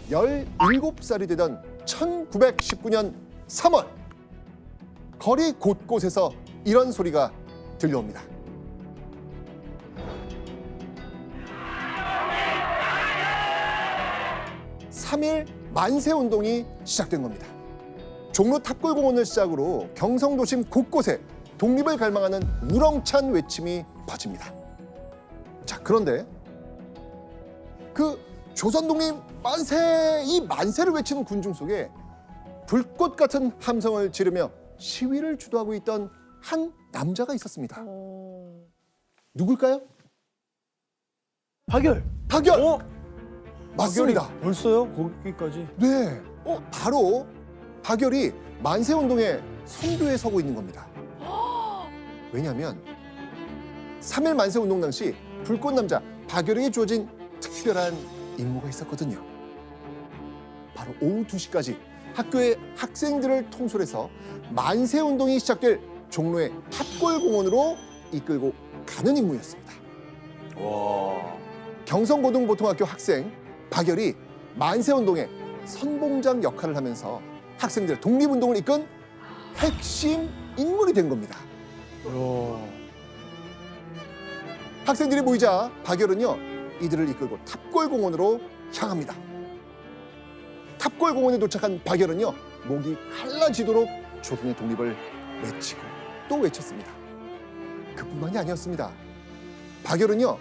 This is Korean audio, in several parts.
17살이 되던 1919년 3월 거리 곳곳에서 이런 소리가 들려옵니다. (3.1) 만세운동이 시작된 겁니다. 종로 탑골공원을 시작으로 경성도심 곳곳에 독립을 갈망하는 우렁찬 외침이 퍼집니다. 자, 그런데 그 조선독립 만세, 이 만세를 외치는 군중 속에 불꽃 같은 함성을 지르며 시위를 주도하고 있던 한 남자가 있었습니다. 누굴까요? 박열. 박열! 어? 맞습니다. 박열이 벌써요? 거기까지? 네, 바로 박열이 만세운동의 선두에 서고 있는 겁니다. 왜냐하면 3.1 만세운동 당시 불꽃남자 박열에게 주어진 특별한 임무가 있었거든요. 바로 오후 2시까지 학교의 학생들을 통솔해서 만세운동이 시작될 종로의 탑골공원으로 이끌고 가는 임무였습니다. 와. 경성고등보통학교 학생 박열이 만세운동의 선봉장 역할을 하면서 학생들의 독립운동을 이끈 핵심 인물이 된 겁니다. 학생들이 모이자 박열은요, 이들을 이끌고 탑골공원으로 향합니다. 탑골공원에 도착한 박열은요, 목이 갈라지도록 조선의 독립을 외치고 또 외쳤습니다. 그뿐만이 아니었습니다. 박열은요,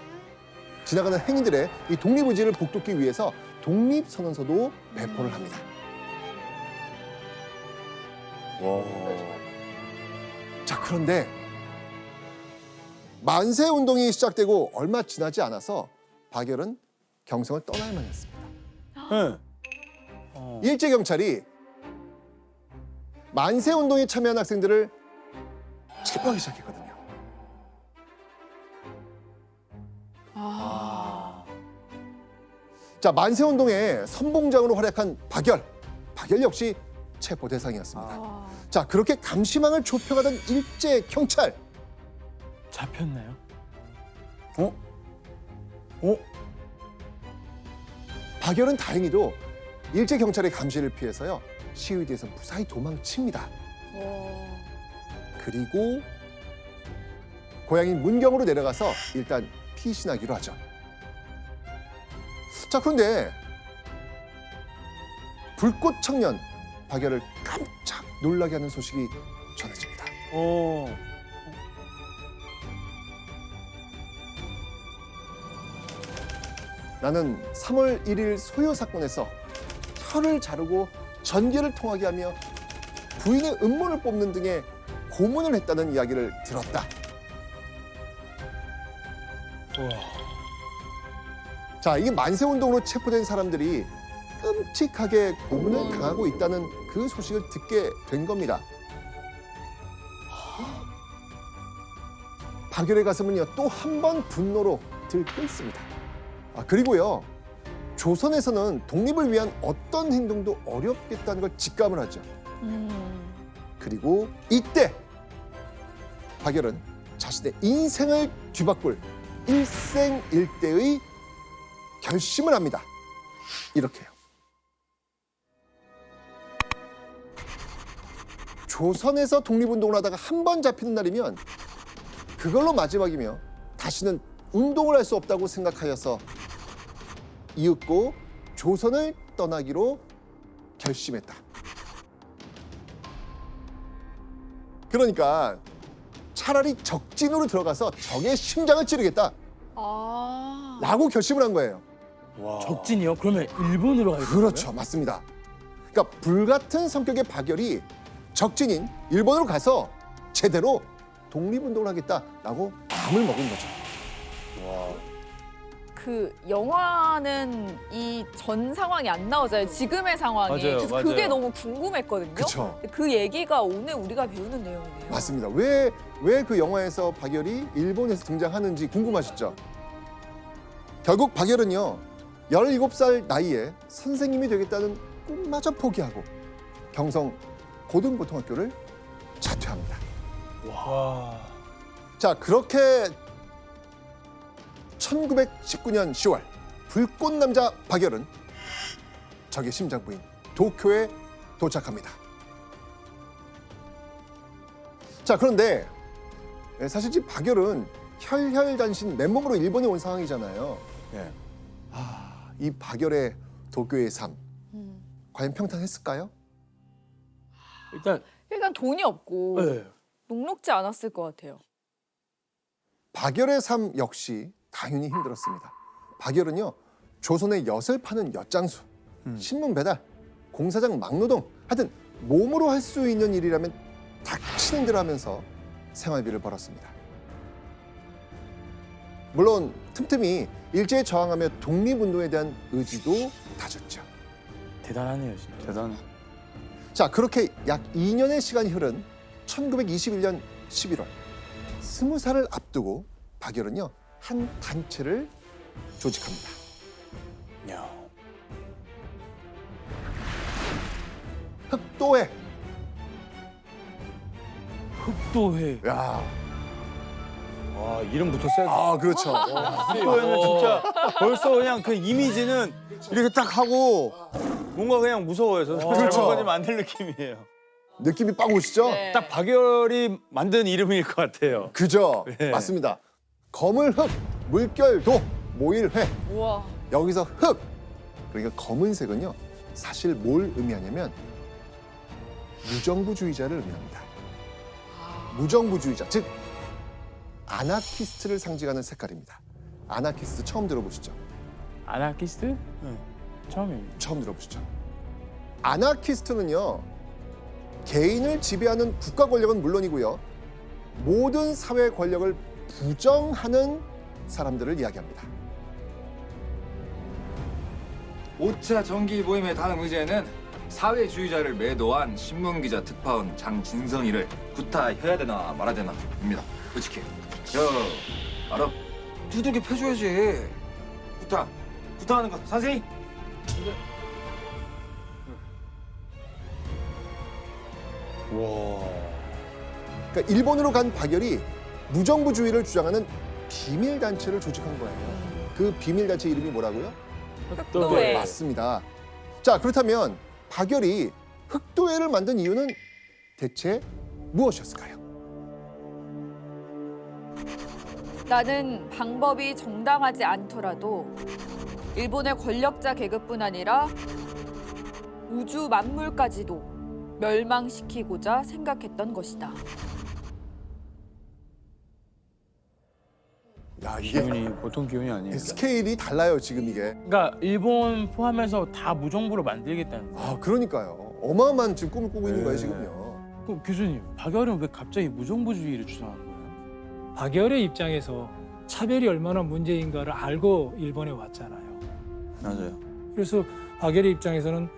지나가는 행인들의 이 독립의지를 북돋기 위해서 독립선언서도 배포를 합니다. 와. 자, 그런데 만세운동이 시작되고 얼마 지나지 않아서 박열은 경성을 떠날만 했습니다. 네. 일제경찰이 만세운동에 참여한 학생들을 체포하기 시작했거든요. 자, 만세운동에 선봉장으로 활약한 박열 역시 체포 대상이었습니다. 자, 그렇게 감시망을 좁혀가던 일제경찰. 잡혔나요? 박열은 다행히도 일제경찰의 감시를 피해서요, 시위대에서 무사히 도망칩니다. 그리고 고향인 문경으로 내려가서 일단 피신하기로 하죠. 자, 그런데 불꽃 청년 박열을 깜짝 놀라게 하는 소식이 전해집니다. 나는 3월 1일 소요 사건에서 혀를 자르고 전기를 통하게 하며 부인의 음모를 뽑는 등의 고문을 했다는 이야기를 들었다. 자, 이게 만세운동으로 체포된 사람들이 끔찍하게 고문을 당하고 있다는 그 소식을 듣게 된 겁니다. 박열의 가슴은요, 또 한 번 분노로 들끓습니다. 그리고요, 조선에서는 독립을 위한 어떤 행동도 어렵겠다는 걸 직감을 하죠. 그리고 이때 박열은 자신의 인생을 뒤바꿀 일생일대의 결심을 합니다. 이렇게요. 조선에서 독립운동을 하다가 한 번 잡히는 날이면 그걸로 마지막이며 다시는 운동을 할 수 없다고 생각하여서 이윽고 조선을 떠나기로 결심했다. 그러니까 차라리 적진으로 들어가서 적의 심장을 찌르겠다 라고 결심을 한 거예요. 적진이요? 그러면 일본으로 가야 돼요? 그렇죠, 맞습니다. 그러니까 불같은 성격의 박열이 적진인 일본으로 가서 제대로 독립운동을 하겠다라고 마음을 먹은 거죠. 그 영화는 이 전 상황이 안 나오잖아요. 지금의 상황이. 맞아요, 그래서 맞아요. 그게 너무 궁금했거든요. 그쵸. 근데 그 얘기가 오늘 우리가 배우는 내용이네요. 맞습니다. 왜 그 영화에서 박열이 일본에서 등장하는지 궁금하시죠? 결국 박열은요, 17살 나이에 선생님이 되겠다는 꿈마저 포기하고 경성 고등보통학교를 자퇴합니다. 자, 그렇게 1919년 10월 불꽃남자 박열은 적의 심장 부인 도쿄에 도착합니다. 자, 그런데 사실 지금 박열은 혈혈단신 맨몸으로 일본에 온 상황이잖아요. 예. 이 박열의 도쿄의 삶 과연 평탄했을까요? 일단 돈이 없고 네. 녹록지 않았을 것 같아요. 박열의 삶 역시 당연히 힘들었습니다. 박열은요, 조선의 엿을 파는 엿장수, 신문 배달, 공사장 막노동, 하여튼 몸으로 할 수 있는 일이라면 닥치는 대로 하면서 생활비를 벌었습니다. 물론 틈틈이 일제에 저항하며 독립운동에 대한 의지도 다졌죠. 대단하네요, 진짜. 대단해. 자, 그렇게 약 2년의 시간이 흐른 1921년 11월 20살을 앞두고 박열은요, 한 단체를 조직합니다. 야. 흑도회. 흑도회. 야, 와, 이름부터 세다. 아, 그렇죠. 흑도회는 진짜 벌써 그냥 그 이미지는 이렇게 딱 하고 뭔가 그냥 무서워요. 그렇죠. 잘못 가지면 안 될 느낌이에요. 느낌이 빡 오시죠? 네. 딱 박열이 만든 이름일 것 같아요. 그죠? 네. 맞습니다. 검을흑, 물결도, 모일회. 우와. 여기서 흑, 그러니까 검은색은요, 사실 뭘 의미하냐면 무정부주의자를 의미합니다. 무정부주의자, 즉 아나키스트를 상징하는 색깔입니다. 아나키스트 처음 들어보시죠? 아나키스트? 네. 처음입니다. 처음 들어보시죠? 아나키스트는요, 개인을 지배하는 국가 권력은 물론이고요, 모든 사회 권력을 부정하는 사람들을 이야기합니다. 5차 정기 모임의 다음 의제는 사회주의자를 매도한 신문기자 특파원 장진성이를 구타해야 되나 말아야 되나입니다. 솔직히 알아? 두들겨 패줘야지. 구타하는 거 선생님. 와. 그러니까 일본으로 간 박열이 무정부주의를 주장하는 비밀단체를 조직한 거예요. 그 비밀단체 이름이 뭐라고요? 흑도회. 맞습니다. 자, 그렇다면 박열이 흑도회를 만든 이유는 대체 무엇이었을까요? 나는 방법이 정당하지 않더라도 일본의 권력자 계급뿐 아니라 우주 만물까지도 멸망시키고자 생각했던 것이다. 야, 이게 기운이 보통 기운이 아니에요. 스케일이 달라요, 지금 이게. 그러니까 일본 포함해서 다 무정부로 만들겠다는 거예요. 아, 그러니까요. 어마어마한 지금 꿈을 꾸고 있는 거예요, 네. 지금요. 그럼 교수님, 박열은 왜 갑자기 무정부주의를 주장한 거예요? 박열의 입장에서 차별이 얼마나 문제인가를 알고 일본에 왔잖아요. 맞아요. 그래서 박열의 입장에서는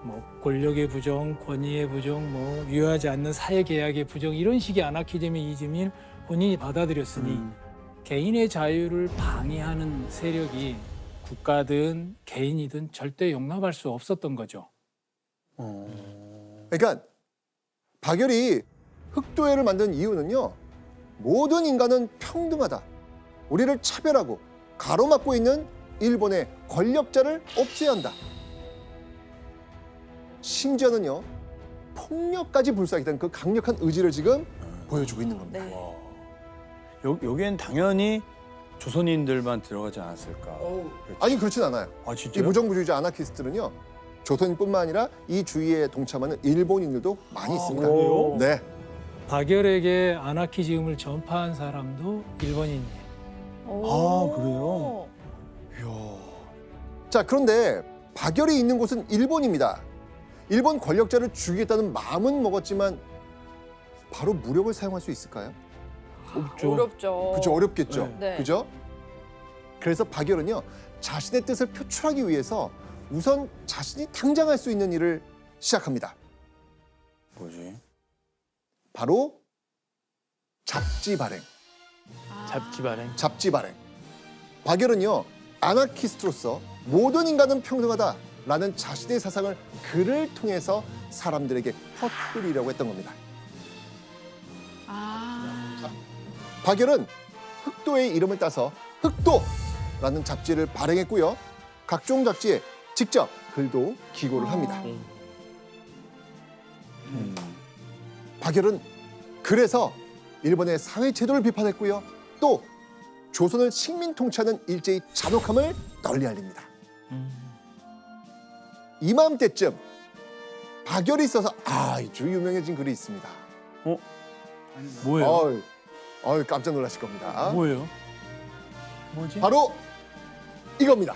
뭐 권력의 부정, 권위의 부정, 뭐 유효하지 않는 사회 계약의 부정 이런 식의 아나키즘의 이즘을 본인이 받아들였으니 개인의 자유를 방해하는 세력이 국가든 개인이든 절대 용납할 수 없었던 거죠. 그러니까 박열이 흑도회를 만든 이유는요, 모든 인간은 평등하다, 우리를 차별하고 가로막고 있는 일본의 권력자를 없애야 한다, 심지어는요 폭력까지 불사하겠다는 그 강력한 의지를 지금 보여주고 있는 겁니다. 네. 여기엔 당연히 조선인들만 들어가지 않았을까? 아니, 그렇진 않아요. 아, 이 진짜요? 무정부주의자 아나키스트는요, 조선인뿐만 아니라 이 주위에 동참하는 일본인들도 많이 있습니다. 그래요? 네. 박열에게 아나키즘을 전파한 사람도 일본인이에요. 아, 그래요? 자, 그런데 박열이 있는 곳은 일본입니다. 일본 권력자를 죽이겠다는 마음은 먹었지만 바로 무력을 사용할 수 있을까요? 없죠. 어렵죠. 그죠, 어렵겠죠. 네. 그죠? 그래서 박열은요, 자신의 뜻을 표출하기 위해서 우선 자신이 당장 할 수 있는 일을 시작합니다. 뭐지? 바로 잡지 발행. 잡지 발행. 잡지 발행. 박열은요, 아나키스트로서 모든 인간은 평등하다라는 자신의 사상을 글을 통해서 사람들에게 퍼뜨리려고 했던 겁니다. 박열은 흑도의 이름을 따서 흑도라는 잡지를 발행했고요. 각종 잡지에 직접 글도 기고를 합니다. 음. 박열은 그래서 일본의 사회 제도를 비판했고요. 또 조선을 식민 통치하는 일제의 잔혹함을 널리 알립니다. 이맘때쯤 박열이 써서 아주 유명해진 글이 있습니다. 뭐예요? 깜짝 놀라실 겁니다. 뭐예요? 뭐지? 바로 이겁니다.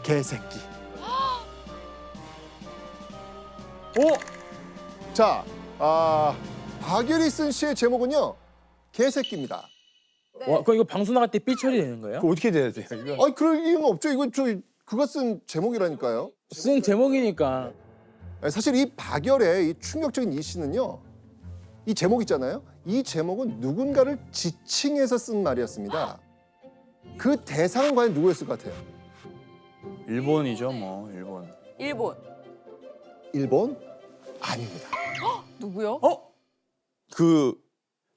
개새끼. 자, 박열이 쓴 시의 제목은요, 개새끼입니다. 와, 그럼 이거 방송 나갈 때 삐 처리되는 거예요? 그 어떻게 돼야 돼요? 이거? 그럴 이유는 없죠. 이건 그가 쓴 제목이라니까요. 쓴 제목이니까. 사실 이 박열의 이 충격적인 이 시는요, 이 제목 있잖아요. 이 제목은 누군가를 지칭해서 쓴 말이었습니다. 그 대상은 과연 누구였을 것 같아요? 일본이죠, 뭐 일본. 일본. 일본? 아닙니다. 누구요? 그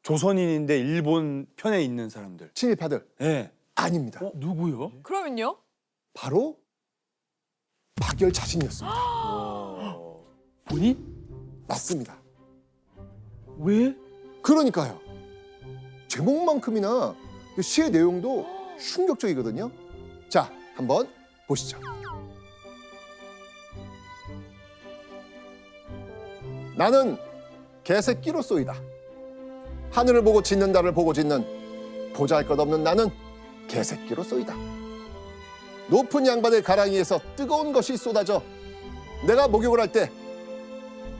조선인인데 일본 편에 있는 사람들. 친일파들? 예. 아닙니다. 누구요? 그러면요? 바로 박열 자신이었습니다. 본인? 맞습니다. 왜? 그러니까요. 제목만큼이나 시의 내용도 충격적이거든요. 자, 한번 보시죠. 나는 개새끼로쏘이다. 하늘을 보고 짖는 달을 보고 짖는 보잘것없는 나는 개새끼로쏘이다. 높은 양반의 가랑이에서 뜨거운 것이 쏟아져 내가 목욕을 할 때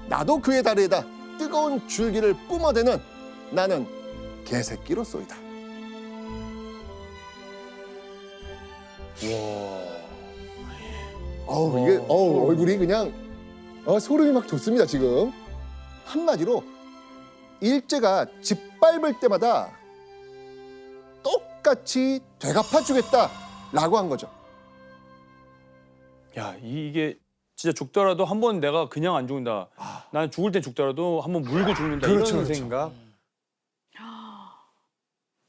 나도 그의 다리에다 뜨거운 줄기를 뿜어대는 나는 개새끼로쏘이다. 이게 얼굴이 그냥 소름이 막 돋습니다 지금. 한마디로 일제가 짓밟을 때마다 똑같이 되갚아주겠다라고 한 거죠. 야, 이게 진짜 죽더라도 한 번 내가 그냥 안 죽는다. 난 죽을 때 죽더라도 한 번 물고 죽는다. 그렇죠, 이런 그렇죠. 생각.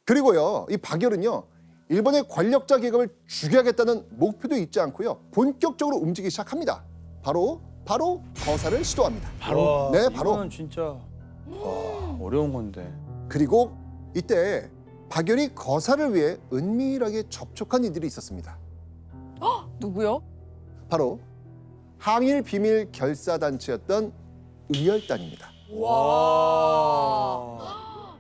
그리고요, 이 박열은요, 일본의 권력자 계급을 죽여야겠다는 목표도 잊지 않고요, 본격적으로 움직이기 시작합니다. 바로 거사를 시도합니다. 바로. 네, 바로. 이거는 진짜 어려운 건데. 그리고 이때 박열이 거사를 위해 은밀하게 접촉한 이들이 있었습니다. 누구요? 바로 항일 비밀 결사 단체였던 의열단입니다. 와.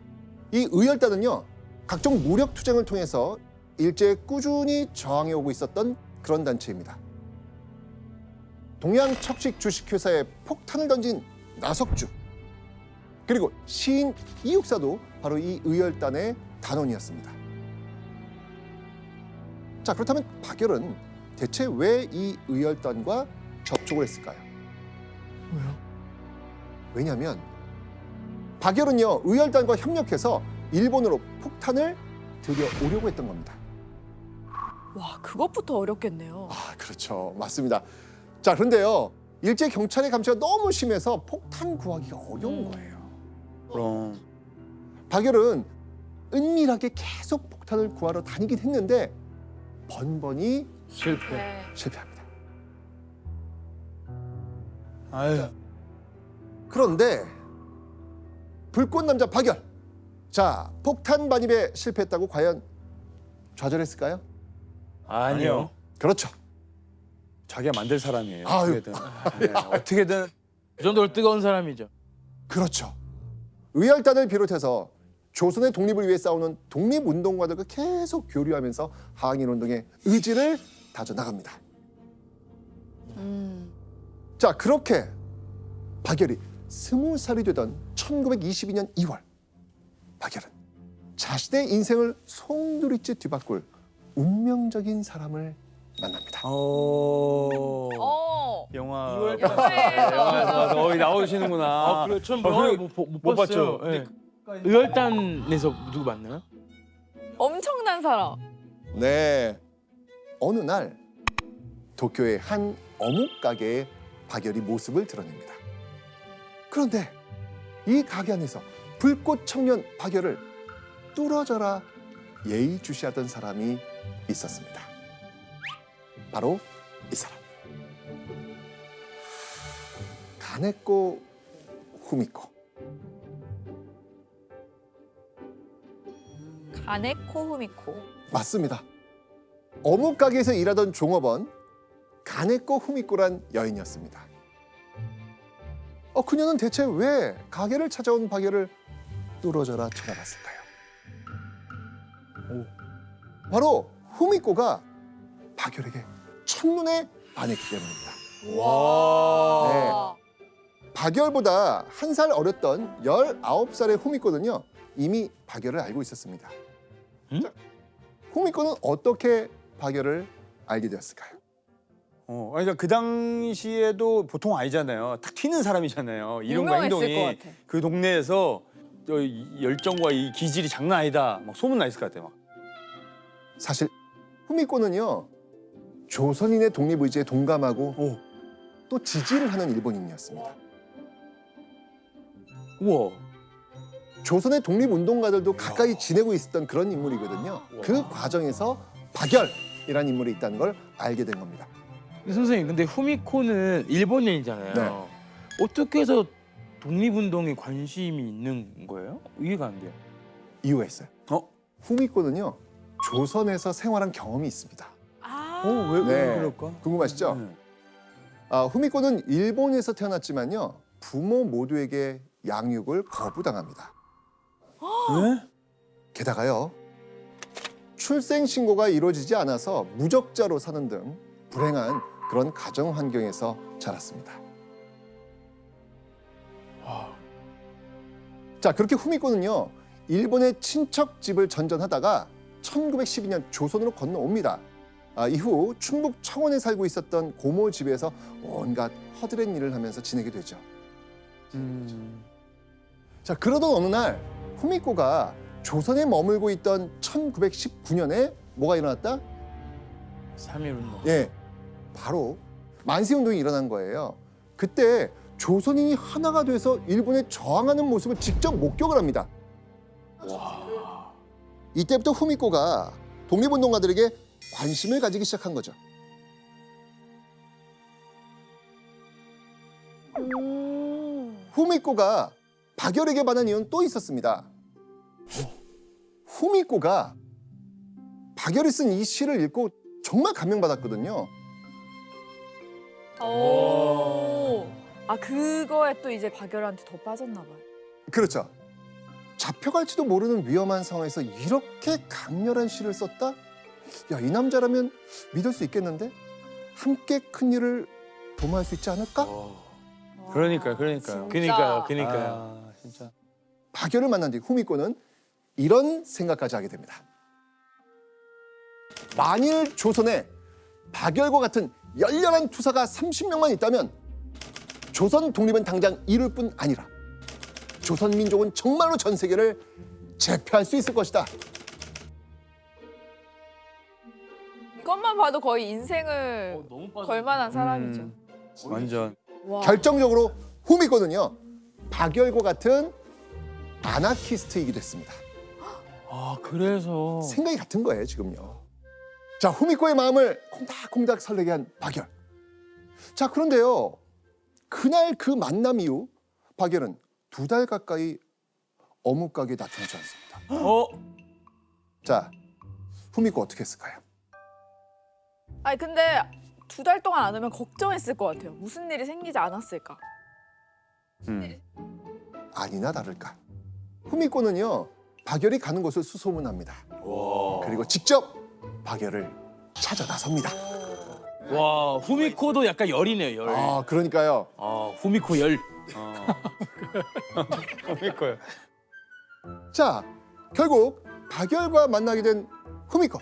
이 의열단은요, 각종 무력 투쟁을 통해서 일제에 꾸준히 저항해 오고 있었던 그런 단체입니다. 동양 척식 주식회사에 폭탄을 던진 나석주, 그리고 시인 이육사도 바로 이 의열단의 단원이었습니다. 자, 그렇다면 박열은 대체 왜 이 의열단과 접촉을 했을까요? 왜요? 왜냐하면 박열은요, 의열단과 협력해서 일본으로 폭탄을 들여오려고 했던 겁니다. 와, 그것부터 어렵겠네요. 그렇죠. 맞습니다. 자, 그런데요, 일제 경찰의 감시가 너무 심해서 폭탄 구하기가 어려운 거예요. 그럼 박열은 은밀하게 계속 폭탄을 구하러 다니긴 했는데 번번이 실패. 네. 실패합니다. 아유. 그런데 불꽃 남자 박열, 자, 폭탄 반입에 실패했다고 과연 좌절했을까요? 아니요. 그렇죠. 자기가 만들 사람이에요. 아유. 어떻게든. 네, 어떻게든. 그 정도로 뜨거운 사람이죠. 그렇죠. 의열단을 비롯해서 조선의 독립을 위해 싸우는 독립운동가들과 계속 교류하면서 항일운동의 의지를 다져나갑니다. 자, 그렇게 박열이 20살이 되던 1922년 2월, 박열은 자신의 인생을 송두리째 뒤바꿀 운명적인 사람을 만납니다. 영화. 영화예요. 영화 나오시는구나. 그래, 전 그래, 영화 못 봤어요. 봤죠? 네. 의열단에서 누구 만나요? 엄청난 사람. 네. 어느 날 도쿄의 한 어묵 가게에 박열이 모습을 드러냅니다. 그런데 이 가게 안에서 불꽃 청년 박열을 뚫어져라 예의주시하던 사람이 있었습니다. 바로 이 사람. 가네코 후미코. 가네코 후미코. 맞습니다. 어묵 가게에서 일하던 종업원 가네코 후미코란 여인이었습니다. 그녀는 대체 왜 가게를 찾아온 박열을 뚫어져라 쳐다봤을까요? 바로 후미코가 박열에게 첫눈에 반했기 때문입니다. 와. 박열보다 한 살 어렸던 19살의 후미코는요, 이미 박열을 알고 있었습니다. 자, 후미코는 어떻게 박열을 알게 되었을까요? 그러니까 그 당시에도 보통 아니잖아요. 딱 튀는 사람이잖아요. 이름과 유명했을 행동이 것 같아. 그 동네에서 이 열정과 이 기질이 장난 아니다. 막 소문 나 있을 것 같아요. 막. 사실 후미코는요, 조선인의 독립의지에 동감하고 오. 또 지지를 하는 일본인이었습니다. 우와. 조선의 독립운동가들도 가까이 지내고 있었던 그런 인물이거든요. 그 과정에서 박열이라는 인물이 있다는 걸 알게 된 겁니다. 근데 선생님, 근데 후미코는 일본인이잖아요. 네. 어떻게 해서 독립운동에 관심이 있는 거예요? 이해가 안 돼요. 이유가 있어요. 어? 후미코는요, 조선에서 생활한 경험이 있습니다. 아. 왜 네. 그럴까? 궁금하시죠? 네. 후미코는 일본에서 태어났지만요, 부모 모두에게 양육을 거부당합니다. 네? 게다가요, 출생 신고가 이루어지지 않아서 무적자로 사는 등 불행한 그런 가정 환경에서 자랐습니다. 자, 그렇게 후미코는요, 일본의 친척 집을 전전하다가 1912년 조선으로 건너옵니다. 이후 충북 청원에 살고 있었던 고모 집에서 온갖 허드렛 일을 하면서 지내게 되죠. 자, 그러던 어느 날 후미코가 조선에 머물고 있던 1919년에 뭐가 일어났다? 3.1운동. 예, 바로 만세운동이 일어난 거예요. 그때 조선인이 하나가 돼서 일본에 저항하는 모습을 직접 목격을 합니다. 이때부터 후미코가 독립운동가들에게 관심을 가지기 시작한 거죠. 후미코가 박열에게 반한 이유는 또 있었습니다. 후미코가 박열이 쓴 이 시를 읽고 정말 감명받았거든요. 오. 아, 그거에 또 이제 박열한테 더 빠졌나 봐요. 그렇죠. 잡혀갈지도 모르는 위험한 상황에서 이렇게 강렬한 시를 썼다? 야, 이 남자라면 믿을 수 있겠는데? 함께 큰 일을 도모할 수 있지 않을까? 그러니까요. 진짜. 그러니까요. 진짜. 박열을 만난 뒤 후미코는 이런 생각까지 하게 됩니다. 만일 조선에 박열과 같은 열렬한 투사가 30명만 있다면 조선 독립은 당장 이룰 뿐 아니라 조선 민족은 정말로 전 세계를 제패할 수 있을 것이다. 이것만 봐도 거의 인생을 너무 빠져. 걸 만한 사람이죠. 완전. 와. 결정적으로 후미코는요, 박열과 같은 아나키스트이기도 했습니다. 아, 그래서. 생각이 같은 거예요, 지금요. 자, 후미코의 마음을 콩닥콩닥 설레게 한 박열. 자, 그런데요, 그날 그 만남 이후 박열은 2달 가까이 어묵 가게에 나타나지 않습니다. 자, 후미코 어떻게 했을까요? 아니 근데 2달 동안 안 오면 걱정했을 것 같아요. 무슨 일이 생기지 않았을까? 아니나 다를까. 후미코는요, 박열이 가는 곳을 수소문합니다. 그리고 직접 박열을 찾아 나섭니다. 와, 후미코도 약간 열이네요, 열. 그러니까요. 후미코 열. 후미코요. 자, 결국 박열과 만나게 된 후미코.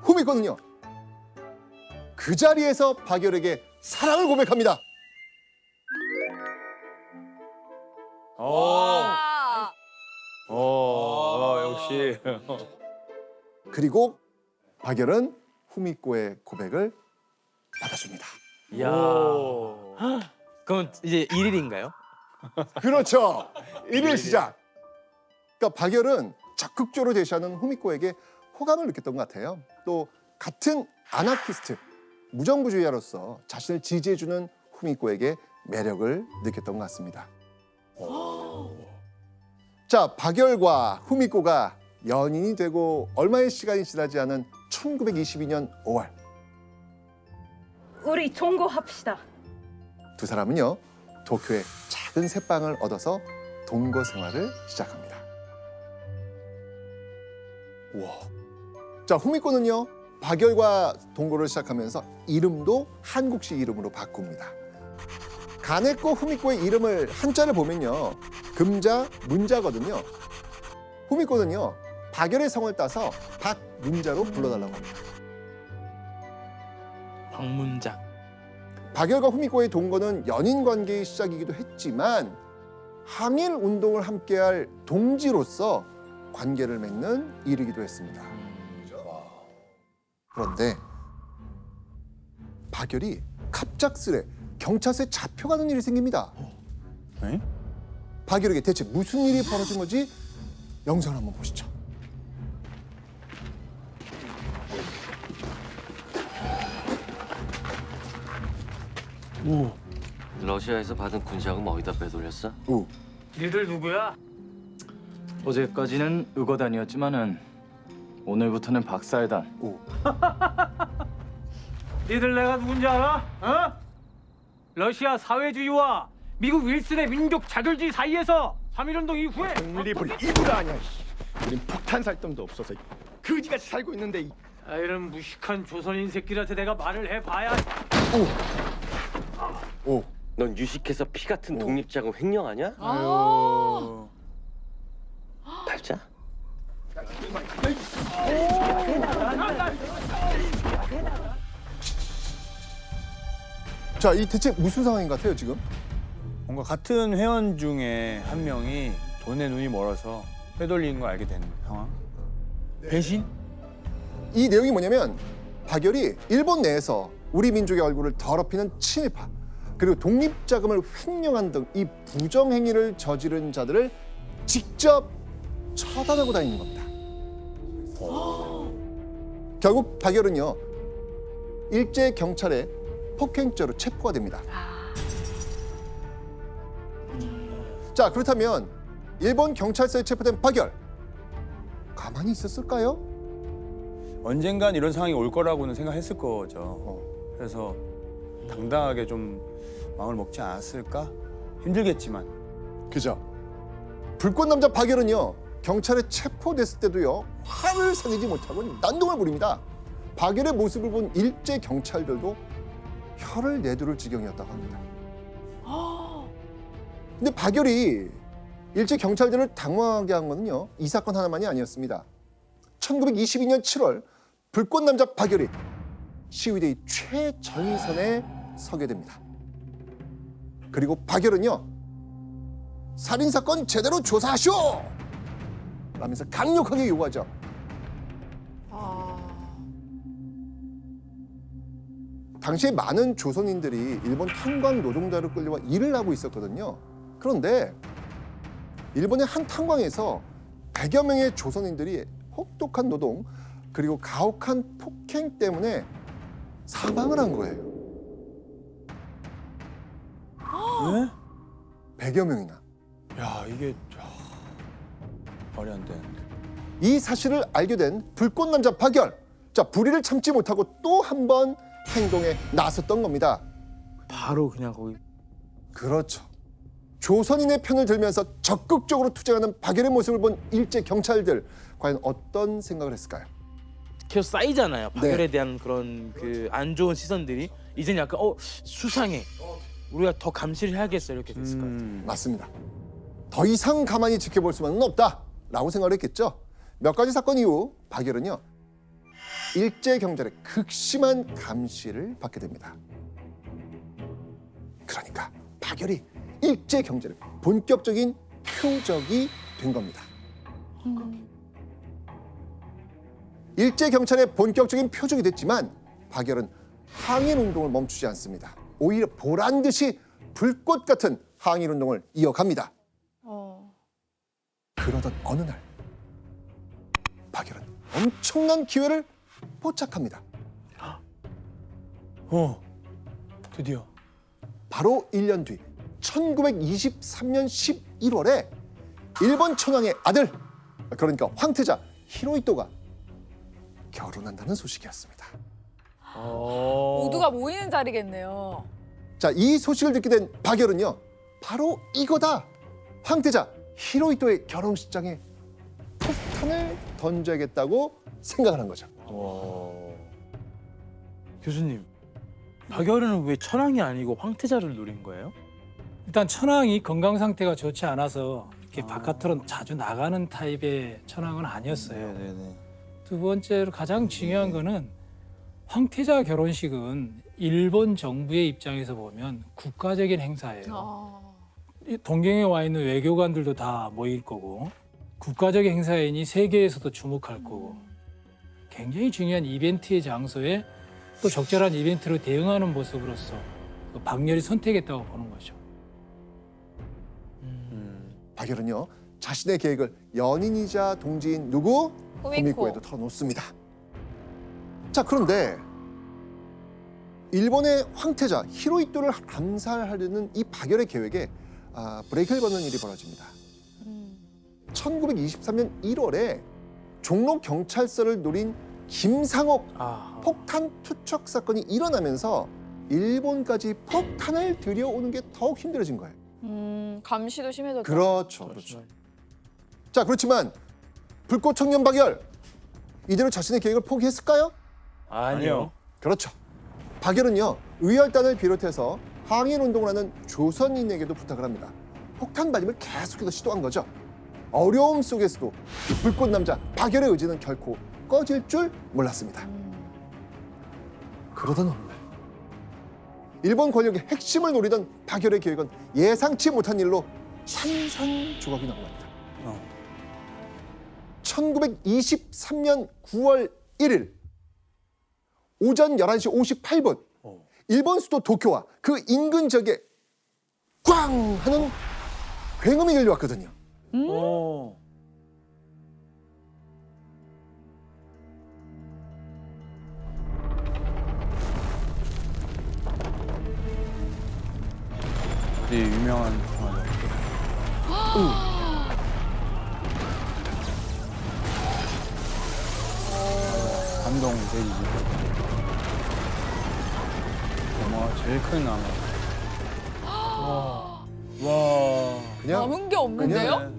후미코는요, 그 자리에서 박열에게 사랑을 고백합니다. 와. 역시. 그리고 박열은 후미코의 고백을 받아줍니다. 이야. 그럼 이제 1일인가요? 그렇죠. 일일 시작. 그러니까 박열은 적극적으로 제시하는 후미코에게 호감을 느꼈던 것 같아요. 또 같은 아나키스트, 무정부주의자로서 자신을 지지해주는 후미코에게 매력을 느꼈던 것 같습니다. 자, 박열과 후미코가 연인이 되고 얼마의 시간이 지나지 않은 1922년 5월 우리 종고합시다. 두 사람은요 도쿄에 작은 새빵을 얻어서 동거 생활을 시작합니다. 우와. 자, 후미코는요 박열과 동거를 시작하면서 이름도 한국식 이름으로 바꿉니다. 가네코 후미코의 이름을 한자를 보면요 금자 문자거든요. 후미코는요 박열의 성을 따서 박문자로 불러달라고 합니다. 박문장. 박열과 후미코의 동거는 연인 관계의 시작이기도 했지만 항일 운동을 함께할 동지로서 관계를 맺는 일이기도 했습니다. 그런데 박열이 갑작스레 경찰서에 잡혀가는 일이 생깁니다. 에? 박열에게 대체 무슨 일이 벌어진 건지 영상을 한번 보시죠. 오. 러시아에서 받은 군자금 어디다 빼돌렸어? 우. 니들 누구야? 어제까지는 의거단이었지만은 오늘부터는 박살단. 우. 니들 내가 누군지 알아? 어? 러시아 사회주의와 미국 윌슨의 민족 자결주의 사이에서 3.1운동 이후에 독립을 입으로 하냐. 우린 폭탄 살점도 없어서 그지같이 살고 있는데. 아, 이런 무식한 조선인 새끼들한테 내가 말을 해봐야 오. 넌 유식해서 피 같은 독립자금 횡령하냐? 아, 밟자. 자, 이 대체 무슨 상황인 것 같아요 지금? 뭔가 같은 회원 중에 한 명이 돈에 눈이 멀어서 빼돌린 걸 알게 된 상황. 배신? 이 내용이 뭐냐면 박열이 일본 내에서 우리 민족의 얼굴을 더럽히는 친일파 그리고 독립자금을 횡령한 등 이 부정행위를 저지른 자들을 직접 처단하고 다니는 겁니다. 결국 박열은요 일제 경찰에 폭행죄로 체포가 됩니다. 자, 그렇다면 일본 경찰서에 체포된 박열 가만히 있었을까요? 언젠간 이런 상황이 올 거라고는 생각했을 거죠. 그래서 당당하게 좀 마음을 먹지 않았을까? 힘들겠지만. 그죠. 불꽃 남자 박열은요 경찰에 체포됐을 때도요 화를 살리지 못하고 난동을 부립니다. 박열의 모습을 본 일제 경찰들도 혀를 내두를 지경이었다고 합니다. 근데 박열이 일제 경찰들을 당황하게 한 거는요 이 사건 하나만이 아니었습니다. 1922년 7월 불꽃 남자 박열이 시위대의 최전선에 서게 됩니다. 그리고 박열은요 살인사건 제대로 조사하시오! 라면서 강력하게 요구하죠. 당시에 많은 조선인들이 일본 탄광 노동자로 끌려와 일을 하고 있었거든요. 그런데 일본의 한 탄광에서 100여 명의 조선인들이 혹독한 노동 그리고 가혹한 폭행 때문에 사망을 한 거예요. 왜? 100여 명이나. 야, 이게 말이 안 되는데. 이 사실을 알게 된 불꽃 남자 박열. 자, 불의를 참지 못하고 또 한 번 행동에 나섰던 겁니다. 바로 그냥 거기. 그렇죠. 조선인의 편을 들면서 적극적으로 투쟁하는 박열의 모습을 본 일제 경찰들 과연 어떤 생각을 했을까요? 계속 쌓이잖아요. 네. 박열에 대한 그런 그 안 좋은 시선들이 이제는 약간 수상해. 우리가 더 감시를 해야겠어 이렇게 됐을 것 같아요. 맞습니다. 더 이상 가만히 지켜볼 수만은 없다라고 생각을 했겠죠. 몇 가지 사건 이후 박열은요 일제 경찰의 극심한 감시를 받게 됩니다. 그러니까 박열이 일제 경찰의 본격적인 표적이 된 겁니다. 일제 경찰의 본격적인 표적이 됐지만 박열은 항일 운동을 멈추지 않습니다. 오히려 보란 듯이 불꽃 같은 항일 운동을 이어갑니다. 그러던 어느 날 박열은 엄청난 기회를 포착합니다. 드디어. 바로 1년 뒤 1923년 11월에 일본 천황의 아들, 그러니까 황태자 히로히토가 결혼한다는 소식이었습니다. 모두가 모이는 자리겠네요. 자, 이 소식을 듣게 된 박열은요, 바로 이거다. 황태자 히로히토의 결혼식장에 폭탄을 던져야겠다고 생각을 한 거죠. 교수님, 박열은 왜 천황이 아니고 황태자를 노린 거예요? 일단 천황이 건강 상태가 좋지 않아서 이렇게 바깥으로 자주 나가는 타입의 천황은 아니었어요. 네네네. 두 번째로 가장 중요한 거는 황태자 결혼식은 일본 정부의 입장에서 보면 국가적인 행사예요. 아. 이 동경에 와 있는 외교관들도 다 모일 거고 국가적인 행사이니 세계에서도 주목할 거고 굉장히 중요한 이벤트의 장소에 또 적절한 이벤트로 대응하는 모습으로서 그 박열이 선택했다고 보는 거죠. 박열은요, 자신의 계획을 연인이자 동지인 누구? 후미코. 후미코에도 털어놓습니다. 자, 그런데 일본의 황태자 히로히토를 암살하려는 이 박열의 계획에 브레이크를 거는 일이 벌어집니다. 1923년 1월에 종로 경찰서를 노린 김상옥 폭탄 투척 사건이 일어나면서 일본까지 폭탄을 들여오는 게 더욱 힘들어진 거예요. 감시도 심해졌죠. 그렇죠. 자, 그렇지만 불꽃 청년 박열, 이대로 자신의 계획을 포기했을까요? 아니요. 그렇죠. 박열은요, 의열단을 비롯해서 항일 운동을 하는 조선인에게도 부탁을 합니다. 폭탄 발입을 계속해서 시도한 거죠. 어려움 속에서도 이 불꽃 남자 박열의 의지는 결코 꺼질 줄 몰랐습니다. 그러던 어느 날 일본 권력의 핵심을 노리던 박열의 계획은 예상치 못한 일로 산산조각이 나고 맙니다. 1923년 9월 1일 오전 11시 58분 일본 수도 도쿄와 그 인근 지역에 꽝 하는 굉음이 들려왔거든요. 되게 유명한 영화죠. 감동 대기지. 영화 제일 큰 나무. 와. 그냥 남은 게 없는데요?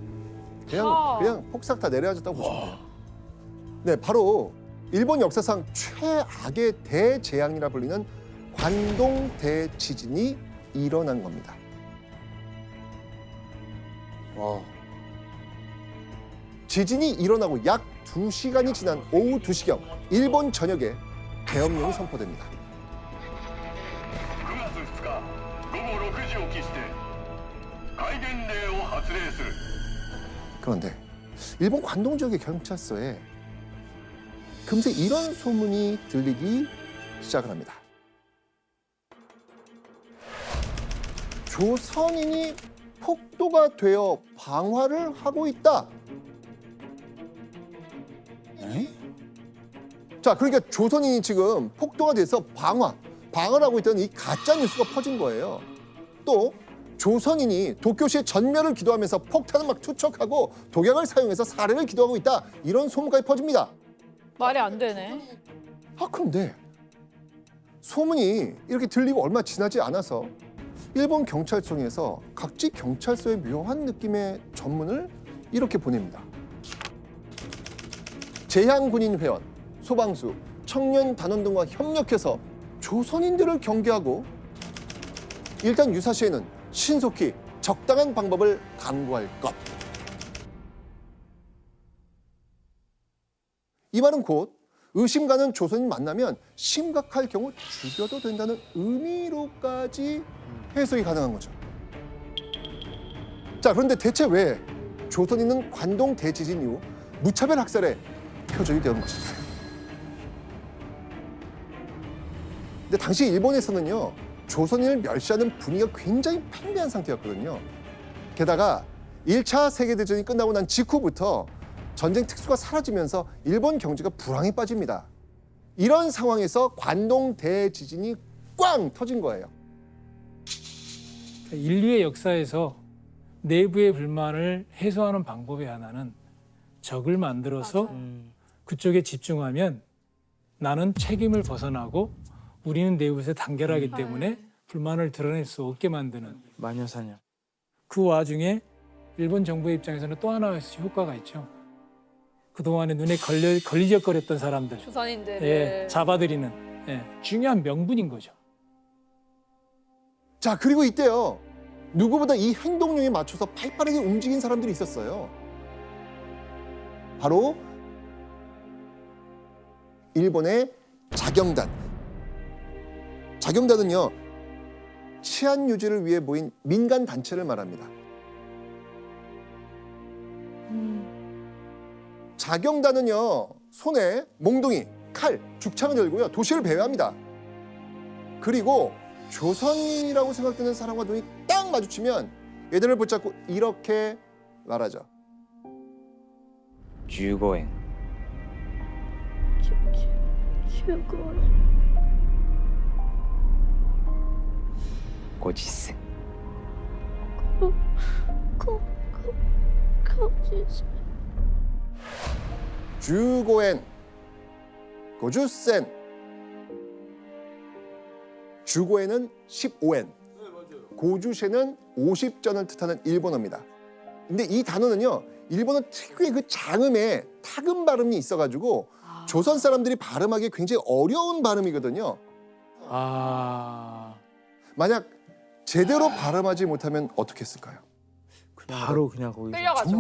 그냥 폭삭 다 내려앉았다고 보시면 돼요. 네, 바로 일본 역사상 최악의 대재앙이라 불리는 관동 대지진이 일어난 겁니다. 와. 지진이 일어나고 약 2시간이 지난 오후 2시경 일본 전역에 계엄령이 선포됩니다. 그런데 일본 관동 지역의 경찰서에 금세 이런 소문이 들리기 시작을 합니다. 조선인이 폭도가 되어 방화를 하고 있다. 에? 자, 그러니까 조선인이 지금 폭도가 돼서 방화를 하고 있다는 이 가짜 뉴스가 퍼진 거예요. 또 조선인이 도쿄시의 전멸을 기도하면서 폭탄을 막 투척하고 독약을 사용해서 살해를 기도하고 있다. 이런 소문까지 퍼집니다. 말이 안 되네. 그런데 소문이 이렇게 들리고 얼마 지나지 않아서 일본 경찰청에서 각지 경찰서의 묘한 느낌의 전문을 이렇게 보냅니다. 제향군인회원, 소방수, 청년단원 등과 협력해서 조선인들을 경계하고 일단 유사시에는 신속히 적당한 방법을 강구할 것. 이 말은 곧 의심 가는 조선인 만나면 심각할 경우 죽여도 된다는 의미로까지 해석이 가능한 거죠. 자, 그런데 대체 왜 조선인은 관동 대지진 이후 무차별 학살에 표적이 되는 것일까요? 근데 당시 일본에서는요, 조선인을 멸시하는 분위기가 굉장히 팽배한 상태였거든요. 게다가 1차 세계대전이 끝나고 난 직후부터 전쟁 특수가 사라지면서 일본 경제가 불황에 빠집니다. 이런 상황에서 관동 대지진이 꽝 터진 거예요. 인류의 역사에서 내부의 불만을 해소하는 방법의 하나는 적을 만들어서 그쪽에 집중하면 나는 책임을 벗어나고 우리는 내부에서 단결하기 때문에 불만을 드러낼 수 없게 만드는 마녀사냥. 그 와중에 일본 정부의 입장에서는 또 하나의 효과가 있죠. 그동안에 눈에 걸리적거렸던 사람들 조선인들을 예, 잡아들이는 중요한 명분인 거죠. 자, 그리고 이때요. 누구보다 이 행동력에 맞춰서 발빠르게 움직인 사람들이 있었어요. 바로 일본의 자경단. 자경단은요, 치안 유지를 위해 모인 민간 단체를 말합니다. 자경단은요, 손에 몽둥이, 칼, 죽창을 들고요, 도시를 배회합니다. 그리고 조선인이라고 생각되는 사람과 눈이 딱 마주치면 얘들을 붙잡고 이렇게 말하죠. 15円 50銭 주고엔, 고주센. 주고엔은 15엔, 고주센은 50전을 뜻하는 일본어입니다. 근데 이 단어는요, 일본어 특유의 그 장음에 타금 발음이 있어가지고 조선 사람들이 발음하기 굉장히 어려운 발음이거든요. 만약 제대로 발음하지 못하면 어떻게 했을까요? 바로 그냥 거기. 끌려가죠.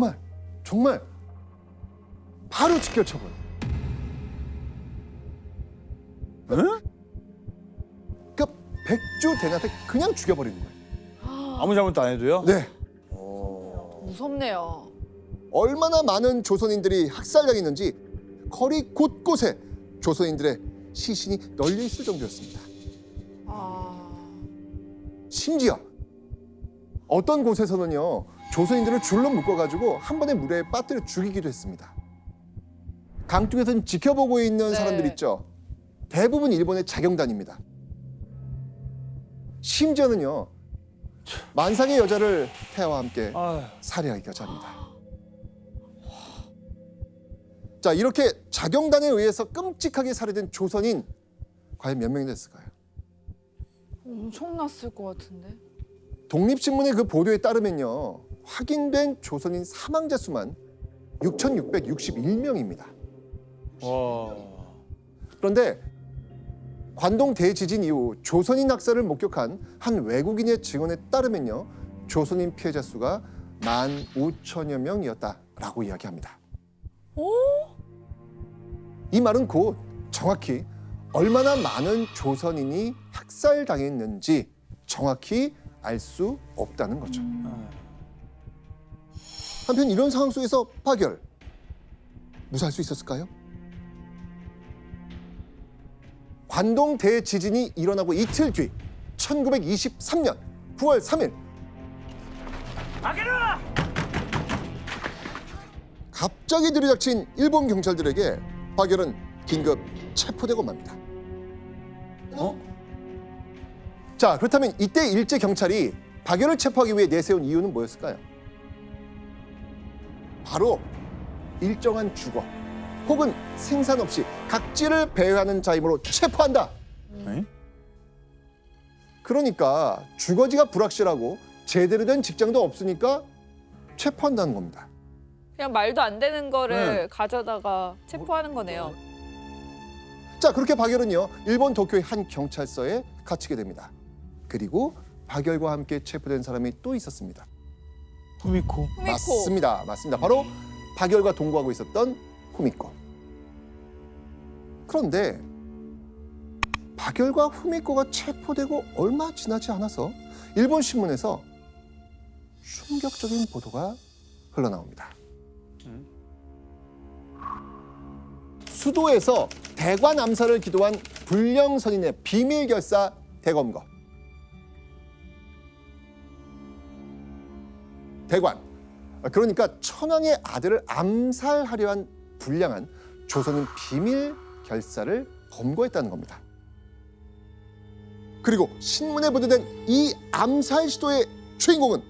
정말 바로 직결처분. 그러니까 백주대낮에 그냥 죽여버리는 거예요. 아무 잘못도 안 해도요? 네. 무섭네요. 얼마나 많은 조선인들이 학살당했는지 거리 곳곳에 조선인들의 시신이 널려 있을 정도였습니다. 심지어 어떤 곳에서는요, 조선인들을 줄로 묶어가지고 한 번에 물에 빠뜨려 죽이기도 했습니다. 강둑에서는 지켜보고 있는 사람들 있죠. 대부분 일본의 자경단입니다. 심지어는요, 만상의 여자를 태아와 함께 살해하기까지 합니다. 자, 이렇게 자경단에 의해서 끔찍하게 살해된 조선인 과연 몇 명이 됐을까요? 엄청났을 것 같은데. 독립신문의 그 보도에 따르면요, 확인된 조선인 사망자 수만 6,661명입니다. 그런데 관동 대지진 이후 조선인 학살을 목격한 한 외국인의 증언에 따르면요, 조선인 피해자 수가 15,000여 명이었다라고 이야기합니다. 이 말은 곧 정확히 얼마나 많은 조선인이 학살당했는지 정확히 알 수 없다는 거죠. 한편 이런 상황 속에서 파결, 무사할 수 있었을까요? 관동 대지진이 일어나고 이틀 뒤 1923년 9월 3일 갑자기 들이닥친 일본 경찰들에게 파결은 긴급 체포되고 맙니다. 자, 그렇다면 이때 일제 경찰이 박열을 체포하기 위해 내세운 이유는 뭐였을까요? 바로 일정한 주거 혹은 생산 없이 각지를 배회하는 자임으로 체포한다. 그러니까 주거지가 불확실하고 제대로 된 직장도 없으니까 체포한다는 겁니다. 그냥 말도 안 되는 거를 가져다가 체포하는 거네요. 자, 그렇게 박열은요, 일본 도쿄의 한 경찰서에 갇히게 됩니다. 그리고 박열과 함께 체포된 사람이 또 있었습니다. 후미코. 맞습니다. 바로 박열과 동거하고 있었던 후미코. 그런데 박열과 후미코가 체포되고 얼마 지나지 않아서 일본 신문에서 충격적인 보도가 흘러나옵니다. 수도에서 대관 암살을 기도한 불량 선인의 비밀 결사 대검거. 대관, 그러니까 천황의 아들을 암살하려 한 불량한 조선인 비밀 결사를 검거했다는 겁니다. 그리고 신문에 보도된 이 암살 시도의 주인공은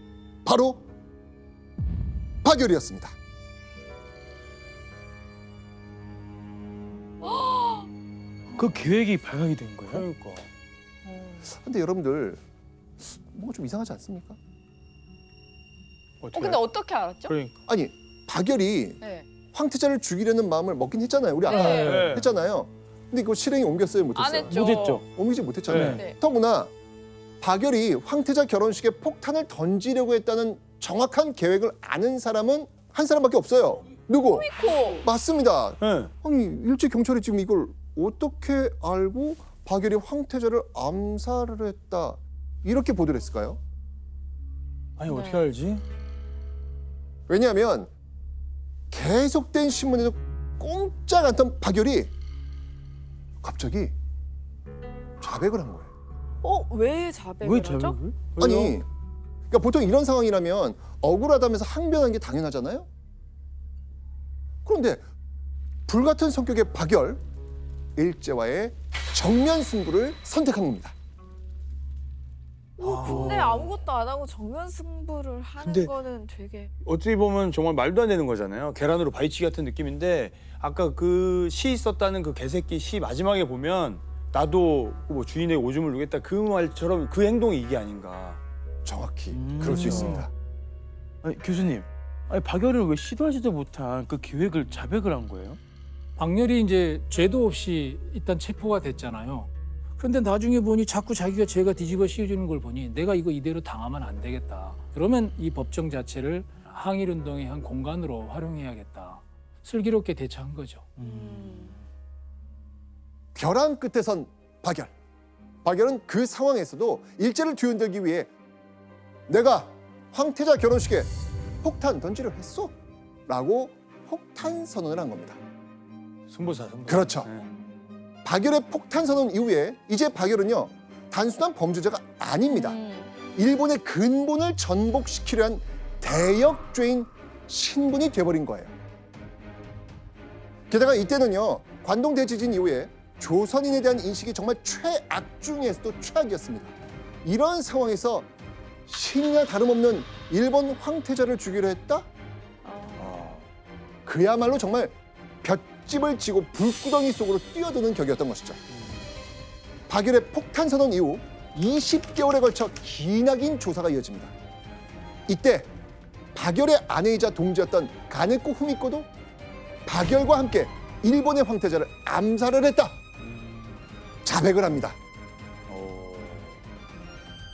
바로 박열이었습니다. 그 계획이 발각이 된 거예요? 그러니까. 근데 여러분들 뭔가 좀 이상하지 않습니까? 어떻게 근데 어떻게 알았죠? 그러니까. 아니 박열이 네. 황태자를 죽이려는 마음을 먹긴 했잖아요. 우리 아까 네. 했잖아요. 근데 이거 실행에 옮겼어요, 못했어요? 안 했죠. 못했죠. 옮기지 못했잖아요. 네. 더구나 박열이 황태자 결혼식에 폭탄을 던지려고 했다는 정확한 계획을 아는 사람은 한 사람밖에 없어요. 누구? 코. 맞습니다. 네. 아니 일제 경찰이 지금 이걸 어떻게 알고 박열이 황태자를 암살을 했다 이렇게 보도를 했을까요? 아니 네. 어떻게 알지? 왜냐하면 계속된 신문에도 꼼짝 않던 박열이 갑자기 자백을 한 거예요. 왜 자백을 왜 하죠? 자백을? 아니, 그러니까 보통 이런 상황이라면 억울하다면서 항변하는 게 당연하잖아요. 그런데 불같은 성격의 박열, 일제와의 정면 승부를 선택한 겁니다. 근데 아무것도 안 하고 정면 승부를 하는 근데- 거는 되게 어떻게 보면 정말 말도 안 되는 거잖아요. 계란으로 바위치기 같은 느낌인데 아까 그 시 썼다는 그 개새끼 시 마지막에 보면 나도 뭐 주인의 오줌을 누겠다 그 말처럼 그 행동이 이게 아닌가. 정확히 그럴 수 있습니다. 아니, 교수님, 아니 박열이는 왜 시도하지도 못한 그 계획을 자백을 한 거예요? 박열이 이제 죄도 없이 일단 체포가 됐잖아요. 그런데 나중에 보니 자꾸 자기가 죄가 뒤집어 씌워주는 걸 보니 내가 이거 이대로 당하면 안 되겠다. 그러면 이 법정 자체를 항일운동의 한 공간으로 활용해야겠다. 슬기롭게 대처한 거죠. 벼랑 끝에 선 박열. 박열은 그 상황에서도 일제를 뒤흔들기 위해 내가 황태자 결혼식에 폭탄 던지려 했어 라고 폭탄 선언을 한 겁니다. 승부사. 그렇죠. 네. 박열의 폭탄 선언 이후에 이제 박열은요 단순한 범죄자가 아닙니다. 일본의 근본을 전복시키려 한 대역죄인 신분이 돼버린 거예요. 게다가 이때는요 관동 대지진 이후에 조선인에 대한 인식이 정말 최악 중에서도 최악이었습니다. 이런 상황에서 신이나 다름없는 일본 황태자를 죽이려 했다? 그야말로 정말 볏짚을 지고 불구덩이 속으로 뛰어드는 격이었던 것이죠. 박열의 폭탄 선언 이후 20개월에 걸쳐 기나긴 조사가 이어집니다. 이때 박열의 아내이자 동지였던 가네코 후미코도 박열과 함께 일본의 황태자를 암살을 했다. 자백을 합니다.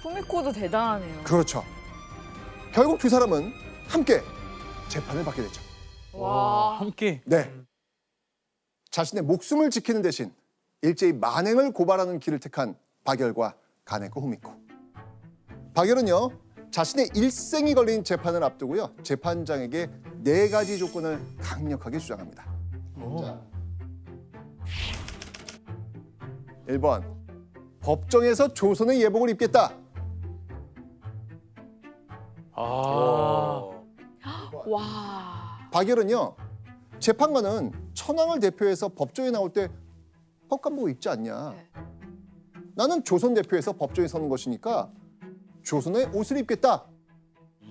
후미코도 대단하네요. 그렇죠. 결국 두 사람은 함께 재판을 받게 됐죠. 와. 함께. 네. 자신의 목숨을 지키는 대신 일제히 만행을 고발하는 길을 택한 박열과 가네코 후미코. 박열은요 자신의 일생이 걸린 재판을 앞두고요 재판장에게 4가지 조건을 강력하게 주장합니다. 자, 1번 법정에서 조선의 예복을 입겠다. 와. 박열은요 재판관은 천황을 대표해서 법정에 나올 때 헛간복 입지 않냐. 네. 나는 조선 대표해서 법정에 서는 것이니까 조선의 옷을 입겠다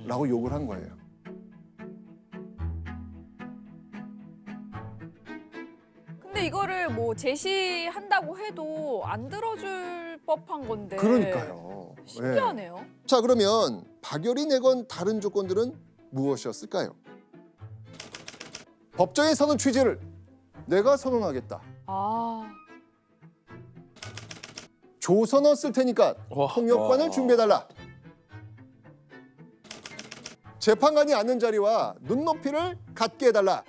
라고 욕을 한 거예요. 근데 이거를 뭐 제시한다고 해도 안 들어줄 법한 건데. 그러니까요. 신기하네요. 네. 자 그러면 박열이 내건 다른 조건들은 무엇이었을까요? 법정에 서는 취지를 내가 선언하겠다. 아. 조선어 쓸 테니까 통역관을 준비해달라. 재판관이 앉는 자리와 눈높이를 같게 해달라.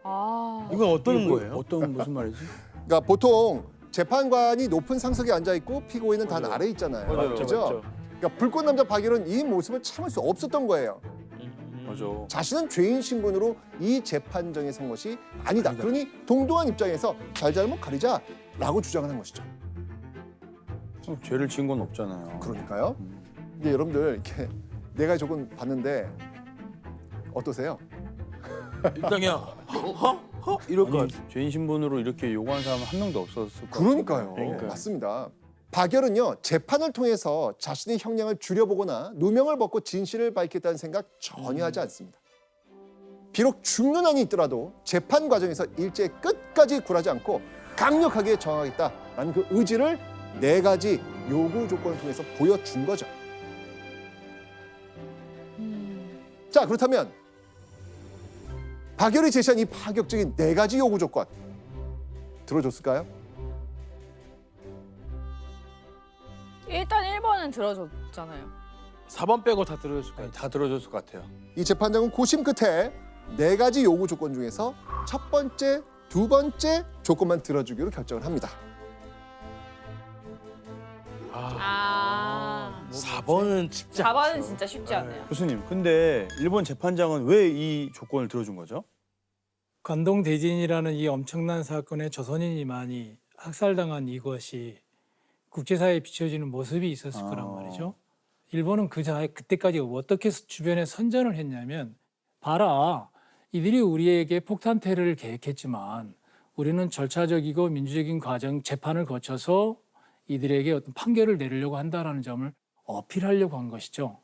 아. 이건 어떤 거예요? 어떤 무슨 말이지? 그러니까 보통 재판관이 높은 상석에 앉아 있고 피고인은 단 아래 있잖아요. 맞아요. 그죠? 그러니까 불꽃 남자 박열은 이 모습을 참을 수 없었던 거예요. 맞아. 자신은 죄인 신분으로 이 재판정에 선 것이 아니다. 그러니 동등한 입장에서 잘잘못 가리자라고 주장을 한 것이죠. 죄를 지은 건 없잖아요. 그러니까요. 근데 여러분들 이렇게 내가 조금 봤는데 어떠세요? 일단 그냥 이럴 것 같아. 죄인 신분으로 이렇게 요구한 사람은 한 명도 없었을 거예요. 그러니까요. 그러니까요. 맞습니다. 박열은요 재판을 통해서 자신의 형량을 줄여보거나 누명을 벗고 진실을 밝히겠다는 생각 전혀 하지 않습니다. 비록 죽는 한이 있더라도 재판 과정에서 일제 끝까지 굴하지 않고 강력하게 저항하겠다라는 그 의지를 4가지 요구 조건을 통해서 보여준 거죠. 자, 그렇다면 박열이 제시한 이 파격적인 4가지 요구 조건 들어줬을까요? 일단 1번은 들어줬잖아요. 4번 빼고 다 들어줬을 거예요. 다 들어줬을 것 같아요. 이 재판장은 고심 끝에 4가지 요구 조건 중에서 첫 번째, 두 번째 조건만 들어주기로 결정을 합니다. 4번은 쉽지 4번은 진짜 쉽지 않네요. 교수님, 근데 일본 재판장은 왜 이 조건을 들어준 거죠? 관동 대진이라는 이 엄청난 사건에 조선인이 많이 학살당한 이것이 국제사회에 비춰지는 모습이 있었을 거란 말이죠. 일본은 그때까지 어떻게 주변에 선전을 했냐면, 봐라, 이들이 우리에게 폭탄 테러를 계획했지만 우리는 절차적이고 민주적인 과정, 재판을 거쳐서 이들에게 어떤 판결을 내리려고 한다는 점을 어필하려고 한 것이죠.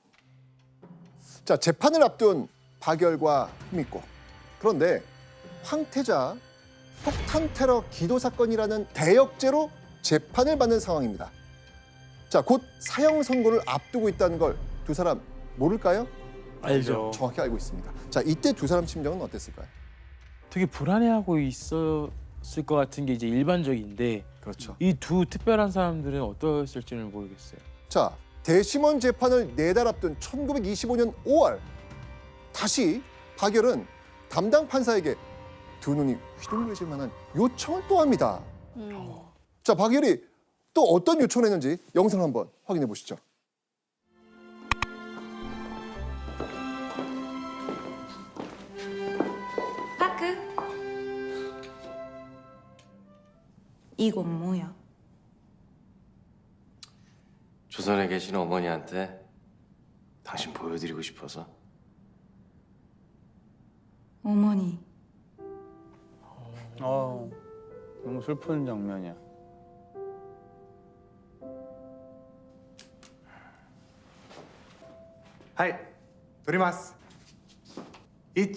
자, 재판을 앞둔 박열과 후미코. 그런데 황태자 폭탄 테러 기도 사건이라는 대역죄로 재판을 받는 상황입니다. 자, 곧 사형 선고를 앞두고 있다는 걸 두 사람 모를까요? 알죠. 정확히 알고 있습니다. 자, 이때 두 사람 심정은 어땠을까요? 되게 불안해하고 있었을 것 같은 게 이제 일반적인데 그렇죠. 이 두 특별한 사람들은 어떠했을지는 모르겠어요. 자, 대심원 재판을 4달 앞둔 1925년 5월 다시 박열은 담당 판사에게 두 눈이 휘둥그레질 만한 요청을 또 합니다. 자, 박열이 또 어떤 요청을 했는지 영상 한번 확인해 보시죠. 파크. 이건 뭐야? 조선에 계신 어머니한테 당신 보여드리고 싶어서. 어머니. 너무 슬픈 장면이야. 하이, 撮ります。1、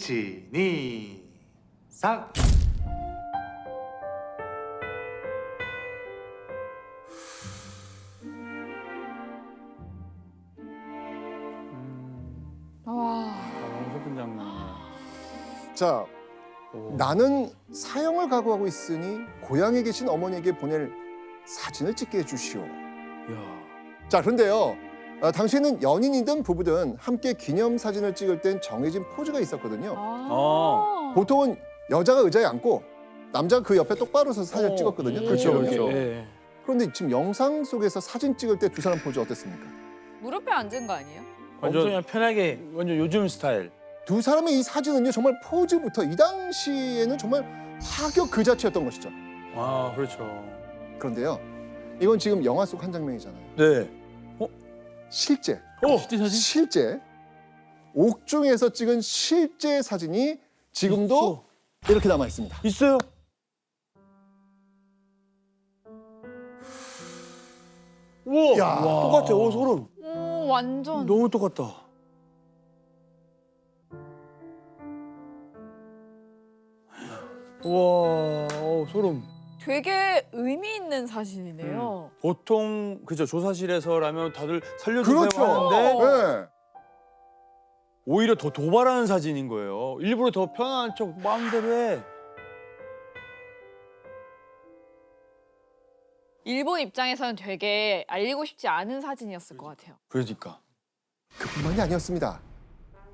2、3。 너무 슬픈 장면이야. 자, 나는 사형을 각오하고 있으니 고향에 계신 어머니에게 보낼 사진을 찍게 해주시오. 자, 그런데요. 당시에는 연인이든 부부든 함께 기념 사진을 찍을 땐 정해진 포즈가 있었거든요. 보통은 여자가 의자에 앉고 남자가 그 옆에 똑바로 서서 사진을 찍었거든요. 그렇죠, 그렇죠. 그렇죠. 예. 그런데 지금 영상 속에서 사진 찍을 때 두 사람 포즈 어땠습니까? 무릎에 앉은 거 아니에요? 완전 그냥 편하게 완전 요즘 스타일. 두 사람의 이 사진은요, 정말 포즈부터 이 당시에는 정말 파격 그 자체였던 것이죠. 그렇죠. 그런데요, 이건 지금 영화 속 한 장면이잖아요. 네. 실제, 실제 사진? 실제 옥중에서 찍은 실제 사진이 지금도 이렇게 남아 있습니다. 있어요? 우와, 야. 똑같아. 소름. 오, 완전. 너무 똑같다. 우와, 소름. 되게 의미 있는 사진이네요. 보통 그죠, 조사실에서라면 다들 살려주세요 그렇죠. 하는데 네. 오히려 더 도발하는 사진인 거예요. 일부러 더 편안한 척 마음대로 해. 일본 입장에서는 되게 알리고 싶지 않은 사진이었을 것 같아요. 그러니까. 그뿐만이 아니었습니다.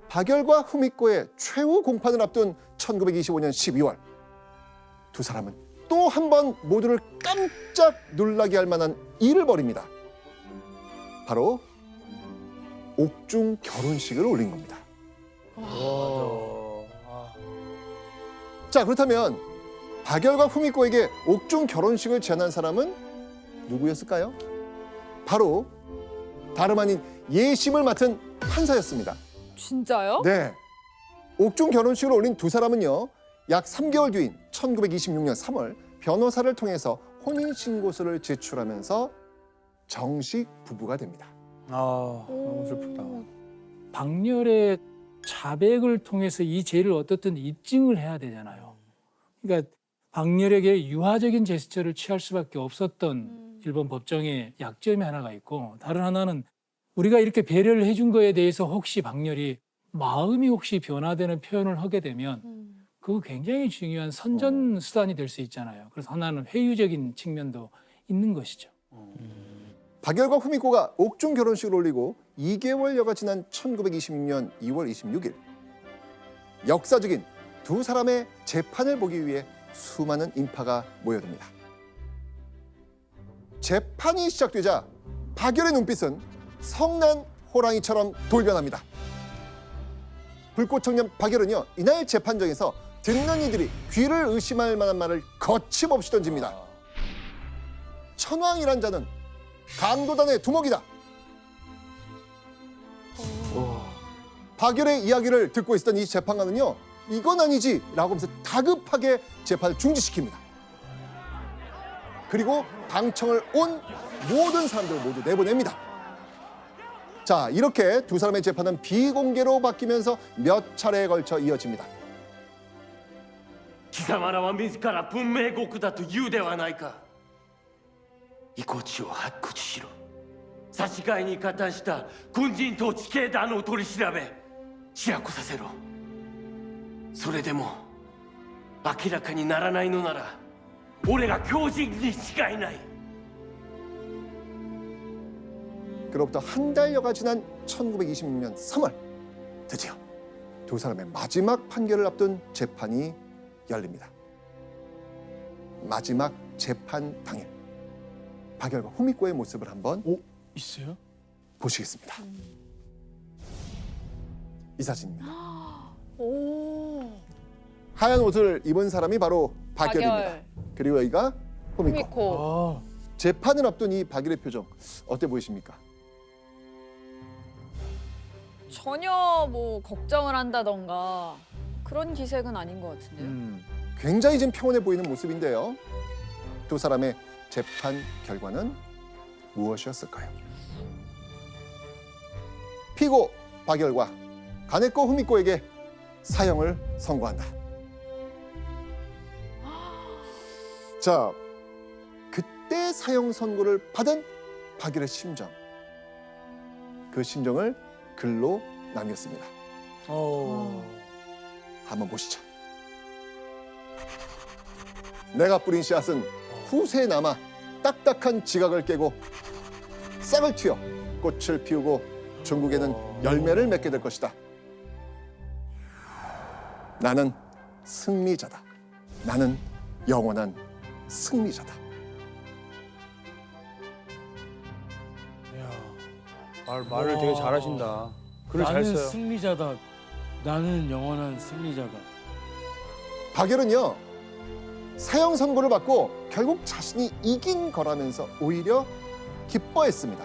박열과 후미코의 최후 공판을 앞둔 1925년 12월 두 사람은 또 한 번 모두를 깜짝 놀라게 할 만한 일을 벌입니다. 바로 옥중 결혼식을 올린 겁니다. 자, 그렇다면 박열과 후미코에게 옥중 결혼식을 제안한 사람은 누구였을까요? 바로 다름 아닌 예심을 맡은 판사였습니다. 진짜요? 네. 옥중 결혼식을 올린 두 사람은요, 약 3개월 뒤인 1926년 3월 변호사를 통해서 혼인신고서를 제출하면서 정식 부부가 됩니다. 아, 너무 슬프다. 박렬의 자백을 통해서 이 죄를 어떻든 입증을 해야 되잖아요. 그러니까 박렬에게 유화적인 제스처를 취할 수밖에 없었던 일본 법정의 약점이 하나가 있고, 다른 하나는 우리가 이렇게 배려를 해준 거에 대해서 혹시 박렬이 마음이 혹시 변화되는 표현을 하게 되면 그거 굉장히 중요한 선전 수단이 될 수 있잖아요. 그래서 하나는 회유적인 측면도 있는 것이죠. 박열과 후미코가 옥중 결혼식을 올리고 2개월여가 지난 1926년 2월 26일, 역사적인 두 사람의 재판을 보기 위해 수많은 인파가 모여듭니다. 재판이 시작되자 박열의 눈빛은 성난 호랑이처럼 돌변합니다. 불꽃 청년 박열은요, 이날 재판정에서 듣는 이들이 귀를 의심할 만한 말을 거침없이 던집니다. 천황이란 자는 강도단의 두목이다. 박열의 이야기를 듣고 있었던 이 재판관은요, 이건 아니지 라고 하면서 다급하게 재판을 중지시킵니다. 그리고 방청을 온 모든 사람들을 모두 내보냅니다. 자, 이렇게 두 사람의 재판은 비공개로 바뀌면서 몇 차례에 걸쳐 이어집니다. 貴様らは自ら文明国だと言うではないか。遺骨を発掘しろ。差し替えに加担した軍人と地形団を取り調べ、知らこさせろ。それでも明らかにならないのなら、俺が狂人に違いない。 그로부터 한 달여가 지난 1926년 3월, 드디어 두 사람의 마지막 판결을 앞둔 재판이 열립니다. 마지막 재판 당일, 박열과 후미코의 모습을 한번 있어요? 보시겠습니다. 이 사진입니다. 오. 하얀 옷을 입은 사람이 바로 박열입니다. 박열. 그리고 여기가 후미코. 후미코. 재판을 앞둔 이 박열의 표정 어때 보이십니까? 전혀 뭐 걱정을 한다던가 그런 기색은 아닌 것 같은데요. 굉장히 좀 평온해 보이는 모습인데요. 두 사람의 재판 결과는 무엇이었을까요? 피고 박열과 가네코 후미코에게 사형을 선고한다. 자, 그때 사형 선고를 받은 박열의 심정, 그 심정을 글로 남겼습니다. 한번 보시죠. 내가 뿌린 씨앗은 후세에 남아 딱딱한 지각을 깨고 싹을 틔어 꽃을 피우고 중국에는 열매를 맺게 될 것이다. 나는 승리자다. 나는 영원한 승리자다. 말을 되게 잘하신다. 글을 잘 나는 써요. 승리자다. 나는 영원한 승리자다. 박열은요, 사형 선고를 받고 결국 자신이 이긴 거라면서 오히려 기뻐했습니다.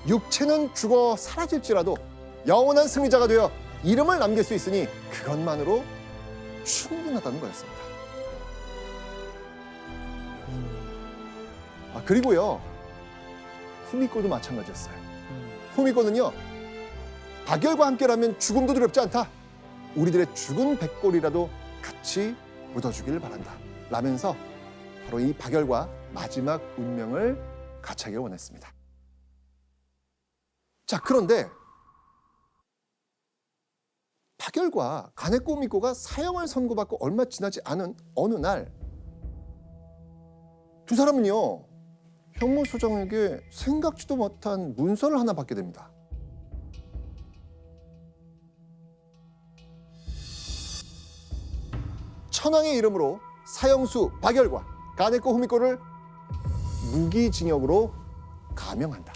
육체는 죽어 사라질지라도 영원한 승리자가 되어 이름을 남길 수 있으니 그것만으로 충분하다는 거였습니다. 그리고요, 후미코도 마찬가지였어요. 후미코는요, 박열과 함께라면 죽음도 두렵지 않다. 우리들의 죽은 백골이라도 같이 묻어주길 바란다. 라면서 바로 이 박열과 마지막 운명을 같이 하길 원했습니다. 자, 그런데 박열과 가네코 후미코가 사형을 선고받고 얼마 지나지 않은 어느 날, 두 사람은요, 형무소장에게 생각지도 못한 문서를 하나 받게 됩니다. 천황의 이름으로 사형수 박열과 가네코 후미코를 무기징역으로 감형한다.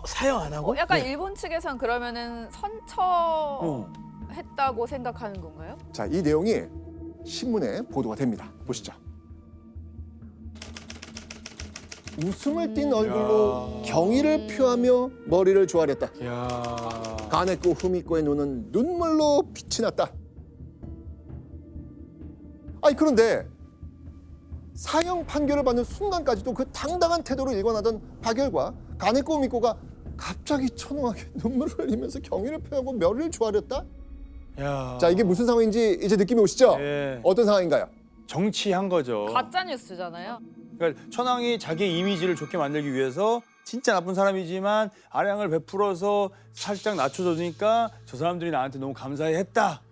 사형 안 하고? 약간 일본 측에선 그러면은 선처했다고 생각하는 건가요? 자, 이 내용이 신문에 보도가 됩니다. 보시죠. 웃음을 띤 얼굴로 경의를 표하며 머리를 조아렸다. 가네코 후미코의 눈은 눈물로 빛이 났다. 아니 그런데 사형 판결을 받는 순간까지도 그 당당한 태도를 일관하던 박열과 가네코 후미코가 갑자기 천황하게 눈물을 흘리면서 경의를 표하고 멸을 조아렸다? 야. 자, 이게 무슨 상황인지 이제 느낌이 오시죠? 예. 어떤 상황인가요? 정치한 거죠. 가짜 뉴스잖아요. 그러니까 천황이 자기 이미지를 좋게 만들기 위해서 진짜 나쁜 사람이지만 아량을 베풀어서 살짝 낮춰주니까 저 사람들이 나한테 너무 감사해했다.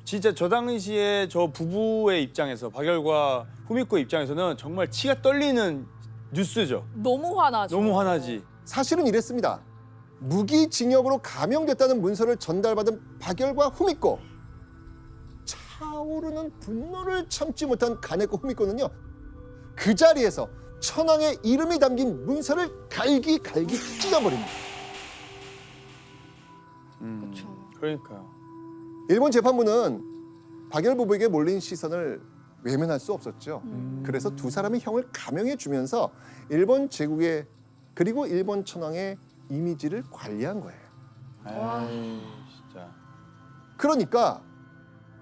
진짜 저 당시에 저 부부의 입장에서 박열과 후미코 입장에서는 정말 치가 떨리는 뉴스죠. 너무 화나죠. 너무 화나지. 사실은 이랬습니다. 무기징역으로 감형됐다는 문서를 전달받은 박열과 후미코. 차오르는 분노를 참지 못한 가네코 후미코는요. 그 자리에서 천황의 이름이 담긴 문서를 갈기갈기 찢어버립니다. 그렇죠. 그러니까요. 일본 재판부는 박열 부부에게 몰린 시선을 외면할 수 없었죠. 그래서 두 사람의 형을 감형해 주면서 일본 제국의 그리고 일본 천황의 이미지를 관리한 거예요. 에이, 진짜. 그러니까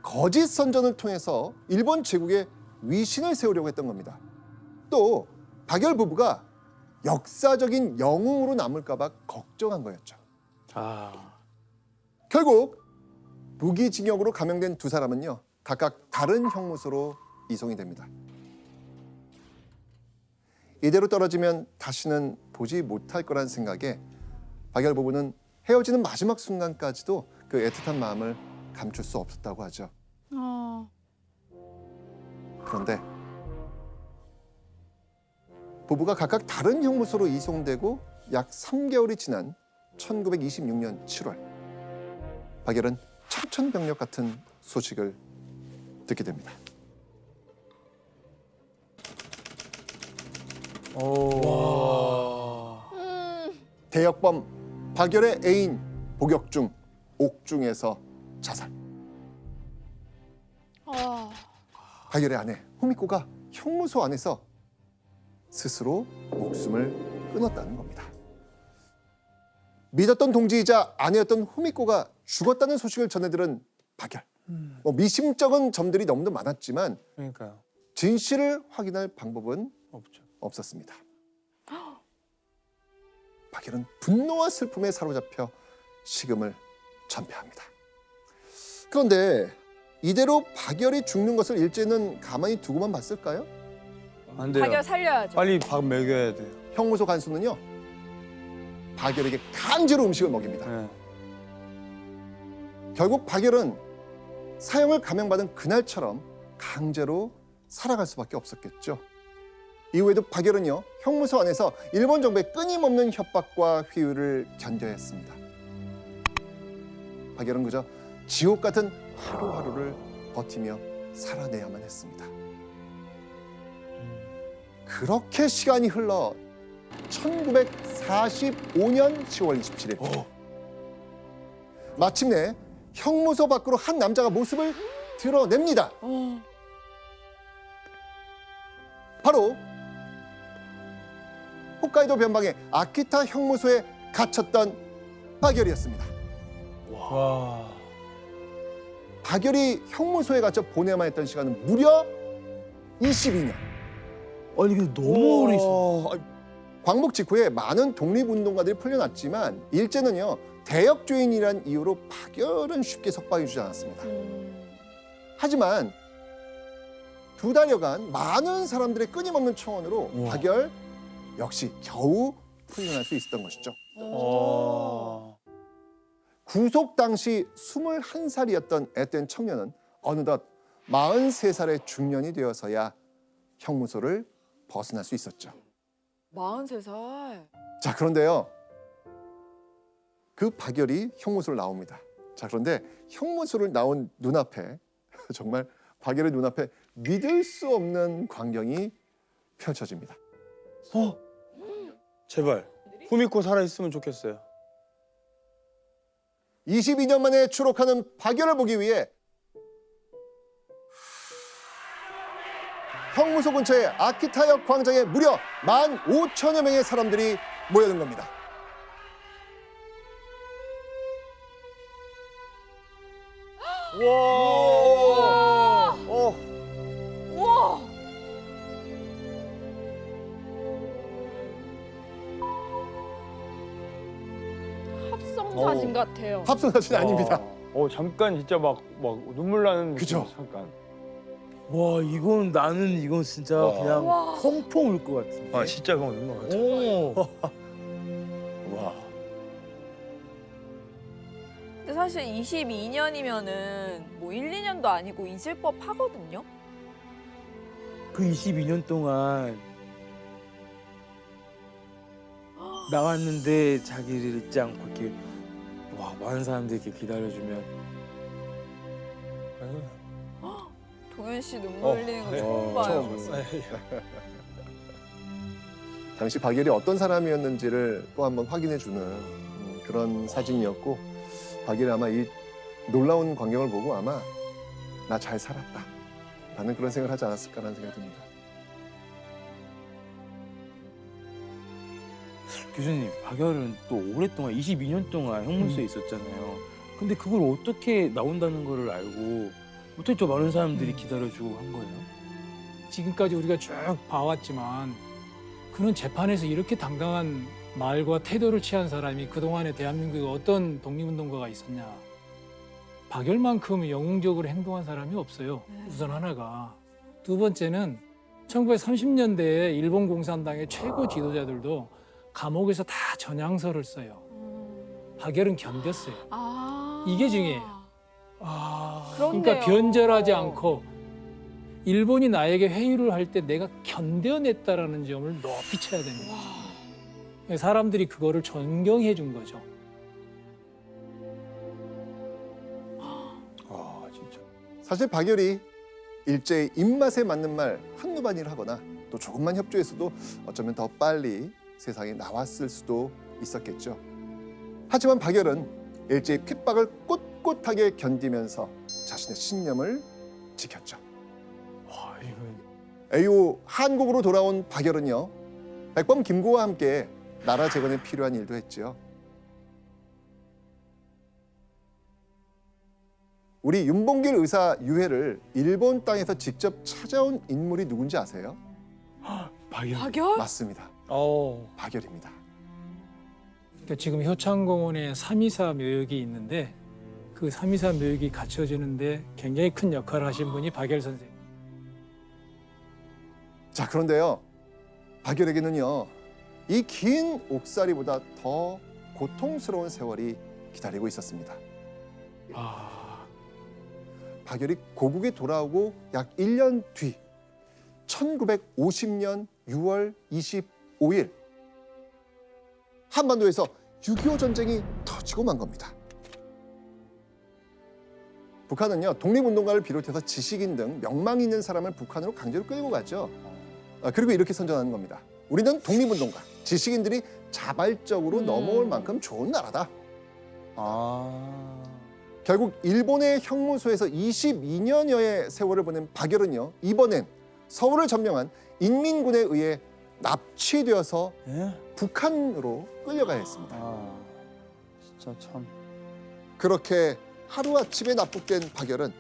거짓 선전을 통해서 일본 제국에 위신을 세우려고 했던 겁니다. 또 박열 부부가 역사적인 영웅으로 남을까 봐 걱정한 거였죠. 아. 결국 무기징역으로 감형된 두 사람은요. 각각 다른 형무소로 이송이 됩니다. 이대로 떨어지면 다시는 보지 못할 거란 생각에 박열 부부는 헤어지는 마지막 순간까지도 그 애틋한 마음을 감출 수 없었다고 하죠. 그런데 부부가 각각 다른 형무소로 이송되고 약 3개월이 지난 1926년 7월 박열은 청천벽력 같은 소식을 듣게 됩니다. 대역범 박열의 애인 복역중 옥중에서 자살. 박열의 아내 후미코가 형무소 안에서 스스로 목숨을 끊었다는 겁니다. 믿었던 동지이자 아내였던 후미코가 죽었다는 소식을 전해들은 박열. 미심쩍은 점들이 너무도 많았지만 그러니까요. 진실을 확인할 방법은 없죠. 없었습니다. 박열은 분노와 슬픔에 사로잡혀 식음을 전폐합니다. 그런데 이대로 박열이 죽는 것을 일제는 가만히 두고만 봤을까요? 안 돼요. 박열 살려야죠. 빨리 밥 먹여야 돼요. 형무소 간수는요. 박열에게 강제로 음식을 먹입니다. 네. 결국 박열은 사형을 감형받은 그날처럼 강제로 살아갈 수밖에 없었겠죠. 이후에도 박열은요. 형무소 안에서 일본 정부의 끊임없는 협박과 회유를 견뎌야 했습니다. 박열은 그저 지옥 같은 하루하루를 버티며 살아내야만 했습니다. 그렇게 시간이 흘러 1945년 10월 27일 마침내 형무소 밖으로 한 남자가 모습을 드러냅니다. 바로 홋카이도 변방의 아키타 형무소에 갇혔던 박열이었습니다. 와. 박열이 형무소에 갇혀 보내야만 했던 시간은 무려 22년. 아니 근데 너무 오래 있어. 광복 직후에 많은 독립운동가들이 풀려났지만 일제는요 대역죄인이란 이유로 박열은 쉽게 석방해주지 않았습니다. 하지만 두 달여간 많은 사람들의 끊임없는 청원으로 박열 역시 겨우 풀려날 수 있었던 것이죠. 구속 당시 21살이었던 앳된 청년은 어느덧 43살의 중년이 되어서야 형무소를 벗어날 수 있었죠. 43살. 자, 그런데요. 그 박열이 형무소를 나옵니다. 자, 그런데 형무소를 나온 눈앞에 정말 박열의 눈앞에 믿을 수 없는 광경이 펼쳐집니다. 제발 후미코 살아있으면 좋겠어요. 22년 만에 추록하는 박열을 보기 위해 형무소 근처의 아키타역 광장에 무려 15,000여 명의 사람들이 모여든 겁니다. 와. 사진 같아요. 합성 사진 아닙니다. 잠깐 진짜 막 눈물 나는 그죠? 느낌, 잠깐. 와 이건 진짜 그냥 와. 펑펑 울 것 같은데. 진짜 그거 눈물 같아. 오. 와. 근데 사실 22년이면은 뭐 1, 2년도 아니고 잊을 법 하거든요. 그 22년 동안 나왔는데 자기를 잊지 않고 이렇게 많은 사람들이 이렇게 기다려주면 동현 씨 눈물 흘리는 거 처음 봐요. 당시 박열이 어떤 사람이었는지를 또 한번 확인해주는 그런 사진이었고, 박열이 아마 이 놀라운 광경을 보고 아마 나 잘 살았다 라는 그런 생각을 하지 않았을까라는 생각이 듭니다. 교수님 박열은 또 오랫동안 22년 동안 형무소에 있었잖아요. 근데 그걸 어떻게 나온다는 거를 알고 어떻게 저 많은 사람들이 기다려주고 한 거예요? 지금까지 우리가 쭉 봐왔지만 그는 재판에서 이렇게 당당한 말과 태도를 취한 사람이 그동안에 대한민국에 어떤 독립운동가가 있었냐. 박열만큼 영웅적으로 행동한 사람이 없어요. 우선 하나가. 두 번째는 1930년대에 일본 공산당의 최고 지도자들도 감옥에서 다 전향서를 써요. 박열은 견뎠어요. 이게 중요해요. 그렇네요. 그러니까 변절하지 않고 일본이 나에게 회유를 할 때 내가 견뎌냈다라는 점을 높이 쳐야 됩니다. 사람들이 그거를 존경해 준 거죠. 진짜. 사실 박열이 일제의 입맛에 맞는 말 한두 마디를 하거나 또 조금만 협조했어도 어쩌면 더 빨리 세상에 나왔을 수도 있었겠죠. 하지만 박열은 일제의 핍박을 꿋꿋하게 견디면서 자신의 신념을 지켰죠. 에이오 한국으로 돌아온 박열은요, 백범 김구와 함께 나라 재건에 필요한 일도 했죠. 우리 윤봉길 의사 유해를 일본 땅에서 직접 찾아온 인물이 누군지 아세요? 박열? 맞습니다. 박열입니다. 그러니까 지금 효창공원에 324 묘역이 있는데 그 324 묘역이 갖춰지는데 굉장히 큰 역할을 하신 분이 박열 선생님. 자, 그런데요, 박열에게는요, 이 긴 옥살이보다 더 고통스러운 세월이 기다리고 있었습니다. 박열이 고국에 돌아오고 약 1년 뒤 1950년 6월 25일 한반도에서 6.25 전쟁이 터지고 만 겁니다. 북한은요, 독립운동가를 비롯해서 지식인 등 명망 있는 사람을 북한으로 강제로 끌고 가죠. 그리고 이렇게 선전하는 겁니다. 우리는 독립운동가, 지식인들이 자발적으로 넘어올 만큼 좋은 나라다. 결국 일본의 형무소에서 22년여의 세월을 보낸 박열은요, 이번엔 서울을 점령한 인민군에 의해 납치되어서 북한으로 끌려가야 했습니다. 진짜 참. 그렇게 하루아침에 납북된 박열은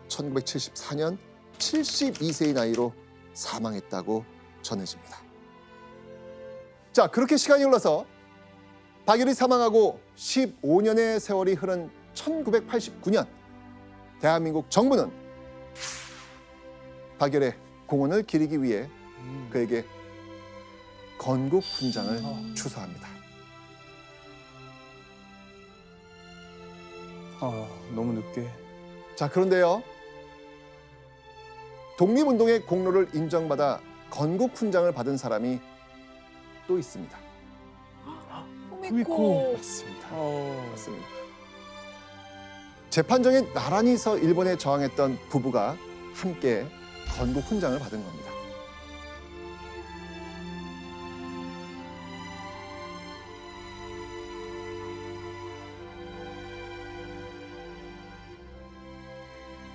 1974년 72세의 나이로 사망했다고 전해집니다. 자, 그렇게 시간이 흘러서 박열이 사망하고 15년의 세월이 흐른 1989년 대한민국 정부는 박열의 공원을 기리기 위해 그에게 건국 훈장을 추서합니다. 너무 늦게. 자, 그런데요, 독립운동의 공로를 인정받아 건국 훈장을 받은 사람이 또 있습니다. 후미코. 맞습니다. 맞습니다. 재판정에 나란히 서 일본에 저항했던 부부가 함께 건국 훈장을 받은 겁니다.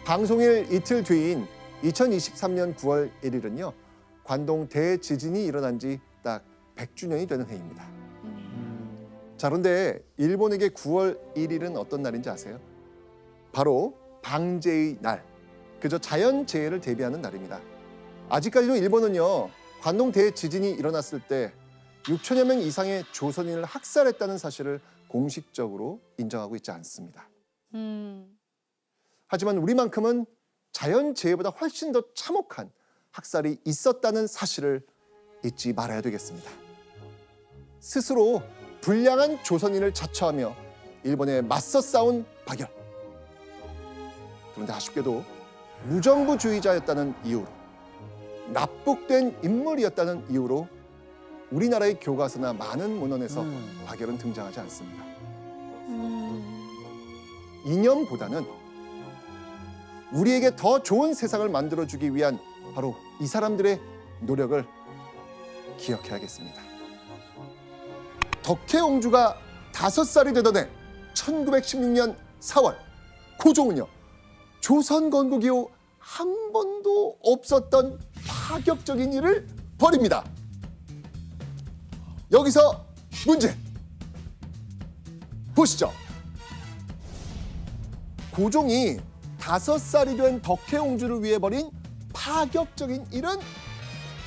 방송일 이틀 뒤인 2023년 9월 1일은요. 관동 대지진이 일어난 지 딱 100주년이 되는 해입니다. 자, 그런데 일본에게 9월 1일은 어떤 날인지 아세요? 바로 방제의 날, 그저 자연재해를 대비하는 날입니다. 아직까지도 일본은요, 관동 대지진이 일어났을 때 6천여 명 이상의 조선인을 학살했다는 사실을 공식적으로 인정하고 있지 않습니다. 음. 하지만 우리만큼은 자연재해보다 훨씬 더 참혹한 학살이 있었다는 사실을 잊지 말아야 되겠습니다. 스스로 불량한 조선인을 자처하며 일본에 맞서 싸운 박열. 그런데 아쉽게도 무정부주의자였다는 이유로, 납북된 인물이었다는 이유로 우리나라의 교과서나 많은 문헌에서 박열은 등장하지 않습니다. 이념보다는 우리에게 더 좋은 세상을 만들어주기 위한 바로 이 사람들의 노력을 기억해야겠습니다. 덕혜옹주가 5살이 되던 해 1916년 4월 고종은요, 조선 건국 이후 한 번도 없었던 파격적인 일을 벌입니다. 여기서 문제 보시죠. 고종이 5살이 된 덕혜옹주를 위해 벌인 파격적인 일은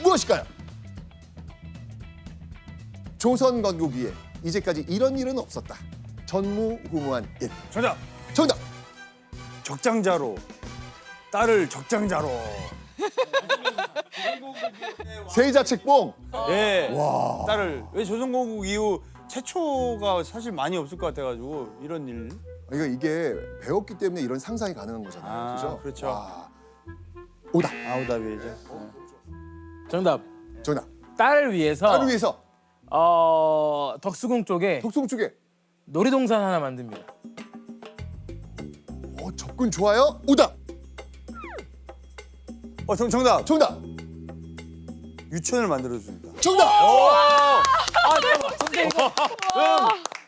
무엇일까요? 조선 건국 이후에 이제까지 이런 일은 없었다. 전무후무한 일. 정답. 정답. 적장자로 딸을 적장자로. 세자책봉. 예. 와. 딸을 왜 조선건국 이후 최초가 사실 많이 없을 것 같아가지고 이런 일. 이게 배웠기 때문에 이런 상상이 가능한 거잖아요. 아, 그죠? 그렇죠. 와. 오답. 아우답이죠. 정답. 정답. 딸을 위해서 딸을 위해서 덕수궁 쪽에 독수궁 쪽에 놀이동산 하나 만듭니다. 접근 좋아요. 오답. 정답. 정답. 유치원을 만들어줍니다. 정답. 근데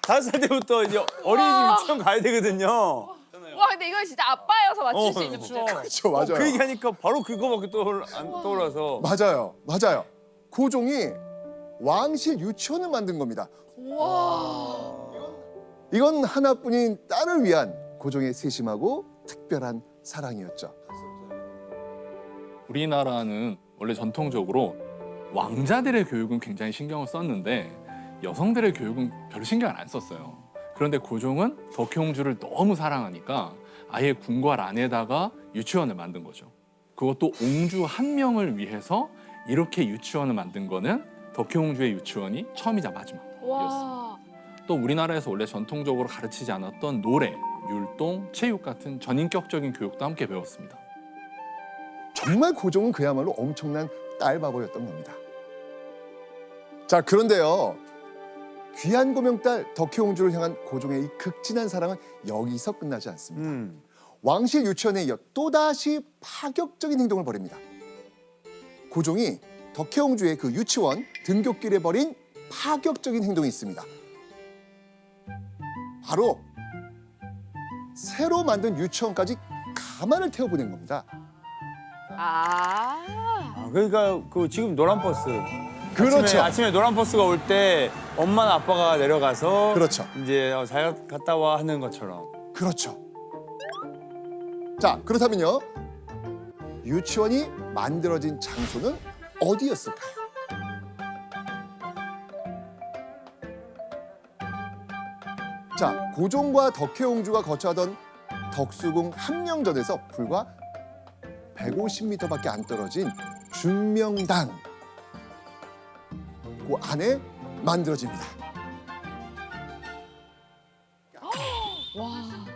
5살 때부터 이제 어린이집 유치원 가야 되거든요. 와 근데 이건 진짜 아빠여서 맞출 수 있는 문제다. 그렇죠, 맞아요. 그 얘기하니까 바로 그거밖에 안 떠올라서. 맞아요. 고종이 왕실 유치원을 만든 겁니다. 와. 이건 하나뿐인 딸을 위한 고종의 세심하고 특별한 사랑이었죠. 우리나라는 원래 전통적으로 왕자들의 교육은 굉장히 신경을 썼는데 여성들의 교육은 별로 신경을 안 썼어요. 그런데 고종은 덕혜옹주를 너무 사랑하니까 아예 궁궐 안에다가 유치원을 만든 거죠. 그것도 옹주 한 명을 위해서 이렇게 유치원을 만든 거는 덕혜옹주의 유치원이 처음이자 마지막이었습니다. 와. 또 우리나라에서 원래 전통적으로 가르치지 않았던 노래, 율동, 체육 같은 전인격적인 교육도 함께 배웠습니다. 정말 고종은 그야말로 엄청난 딸바보였던 겁니다. 자, 그런데요. 귀한 고명딸 덕혜옹주를 향한 고종의 이 극진한 사랑은 여기서 끝나지 않습니다. 왕실 유치원에 이어 또다시 파격적인 행동을 벌입니다. 고종이 덕혜옹주의 그 유치원 등굣길에 벌인 파격적인 행동이 있습니다. 바로 새로 만든 유치원까지 가마를 태워보낸 겁니다. 그러니까 그 지금 노란 버스. 그렇죠. 아침에 노란 버스가 올 때 엄마나 아빠가 내려가서 그렇죠. 이제 잘 갔다 와 하는 것처럼. 그렇죠. 자, 그렇다면요. 유치원이 만들어진 장소는 어디였을까요? 자, 고종과 덕혜옹주가 거처하던 덕수궁 함령전에서 불과 150m밖에 안 떨어진 준명당 그 안에 만들어집니다. 와.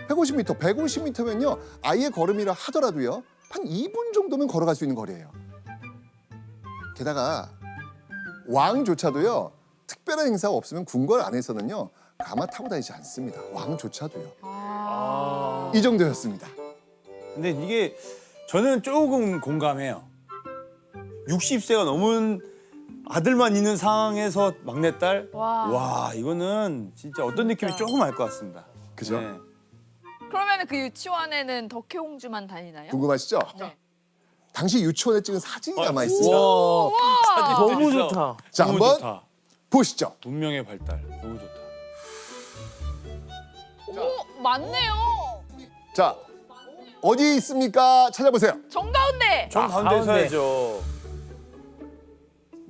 150m면요. 아예 걸음이라 하더라도요. 한 2분 정도면 걸어갈 수 있는 거리예요. 게다가 왕조차도요. 특별한 행사가 없으면 궁궐 안에서는요. 가마 타고 다니지 않습니다. 왕조차도요. 이 정도였습니다. 근데 이게 저는 조금 공감해요. 60세가 넘은 아들만 있는 상황에서 막내딸? 와, 이거는 진짜 어떤 느낌인지 조금 알 것 같습니다. 그죠? 네. 그러면 그 유치원에는 덕혜옹주만 다니나요? 궁금하시죠? 네. 당시 유치원에 찍은 사진이 남아 있습니다. 사진 너무 진짜 좋다. 자, 너무 한번 좋다. 보시죠. 문명의 발달. 너무 좋다. 오, 맞네요. 자, 어디 있습니까? 찾아보세요. 정가운데. 좀 가운데 가운데. 서야죠.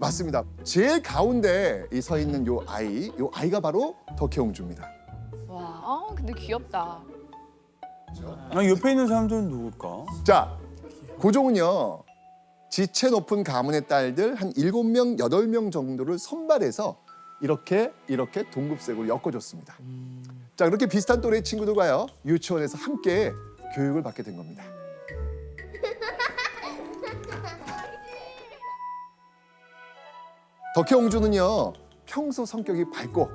맞습니다. 제일 가운데 이 서 있는 요 아이가 바로 덕혜옹주입니다. 와, 근데 귀엽다. 아, 옆에 있는 사람들은 누굴까? 자, 고종은요. 지체 높은 가문의 딸들 한 7명, 8명 정도를 선발해서 이렇게 동급생으로 엮어줬습니다. 자, 그렇게 비슷한 또래의 친구들과요. 유치원에서 함께 교육을 받게 된 겁니다. 덕혜옹주는요. 평소 성격이 밝고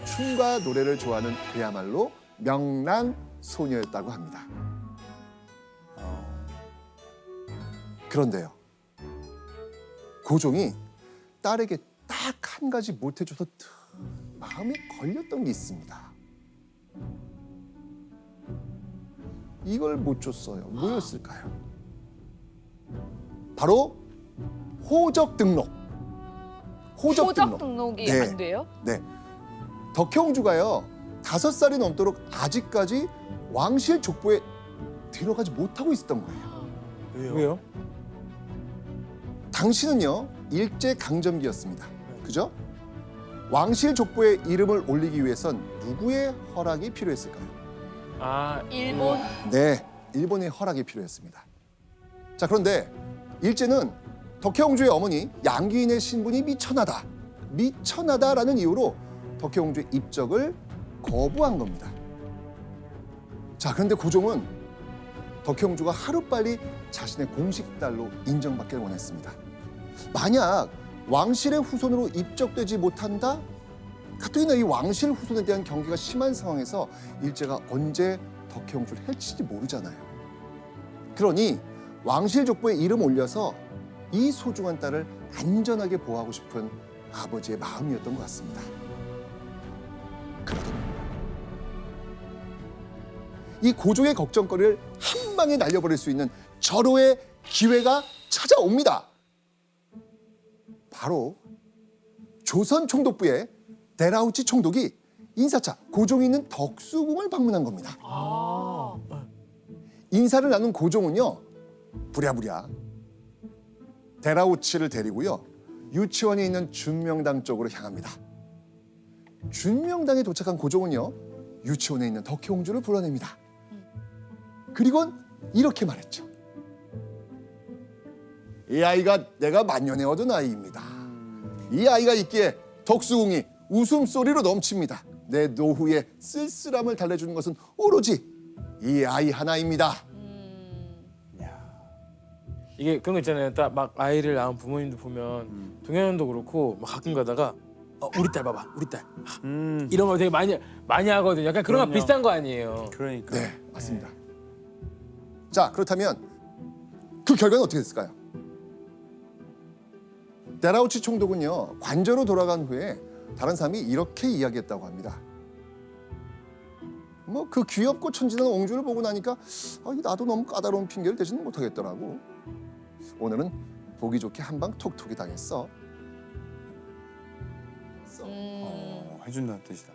춤과 노래를 좋아하는 그야말로 명랑 소녀였다고 합니다. 그런데요. 고종이 딸에게 딱 한 가지 못해줘서 마음에 걸렸던 게 있습니다. 이걸 못 줬어요. 뭐였을까요? 바로 호적 등록. 호적 등록이 네. 안 돼요? 네. 덕혜옹주가요 5살이 넘도록 아직까지 왕실 족보에 들어가지 못하고 있었던 거예요. 왜요? 당시는요 일제 강점기였습니다. 그죠? 왕실 족보에 이름을 올리기 위해선 누구의 허락이 필요했을까요? 일본. 네, 일본의 허락이 필요했습니다. 자, 그런데 일제는 덕혜옹주의 어머니 양귀인의 신분이 미천하다라는 이유로 덕혜옹주의 입적을 거부한 겁니다. 자, 그런데 고종은 덕혜옹주가 하루빨리 자신의 공식 딸로 인정받기를 원했습니다. 만약 왕실의 후손으로 입적되지 못한다? 가뜩이나 이 왕실 후손에 대한 경계가 심한 상황에서 일제가 언제 덕혜옹주를 해칠지 모르잖아요. 그러니 왕실 족보에 이름 올려서 이 소중한 딸을 안전하게 보호하고 싶은 아버지의 마음이었던 것 같습니다. 그러던 이 고종의 걱정거리를 한 방에 날려버릴 수 있는 절호의 기회가 찾아옵니다. 바로 조선 총독부의 데라우치 총독이 인사차 고종이 있는 덕수궁을 방문한 겁니다. 인사를 나눈 고종은요 부랴부랴 데라우치를 데리고요 유치원이 있는 준명당 쪽으로 향합니다. 준명당에 도착한 고종은요 유치원에 있는 덕혜옹주를 불러냅니다. 그리곤 이렇게 말했죠. 이 아이가 내가 만년에 얻은 아이입니다. 이 아이가 있기에 덕수궁이 웃음소리로 넘칩니다. 내 노후의 쓸쓸함을 달래주는 것은 오로지 이 아이 하나입니다. 이게 그런 거 있잖아요. 딱 막 아이를 낳은 부모님도 보면 동현도 그렇고 막 가끔 가다가 우리 딸 봐봐, 우리 딸 이런 거 되게 많이 하거든요. 약간 그런 거 그럼요. 비슷한 거 아니에요. 그러니까. 네, 맞습니다. 자, 그렇다면 그 결과는 어떻게 됐을까요? 데라우치 총독은요 관저로 돌아간 후에 다른 사람이 이렇게 이야기했다고 합니다. 뭐 그 귀엽고 천진한 옹주를 보고 나니까 나도 너무 까다로운 핑계를 대지는 못하겠더라고. 오늘은 보기 좋게 한 방 톡톡이 당했어. 해준다는 뜻이다.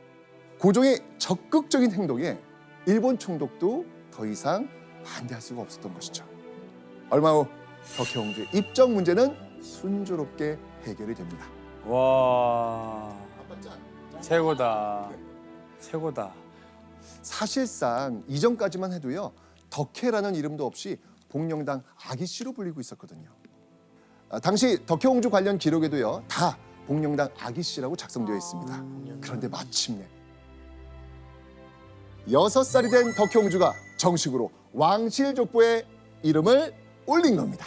고종의 적극적인 행동에 일본 총독도 더 이상 반대할 수가 없었던 것이죠. 얼마 후 덕혜옹주의 입적 문제는 순조롭게 해결이 됩니다. 와, 최고다. 최고다. 사실상 이전까지만 해도요 덕혜라는 이름도 없이 복령당 아기씨로 불리고 있었거든요. 당시 덕혜옹주 관련 기록에도요 다 복령당 아기씨라고 작성되어 있습니다. 그런데 마침내 6살이 된 덕혜옹주가 정식으로 왕실 족보에 이름을 올린 겁니다.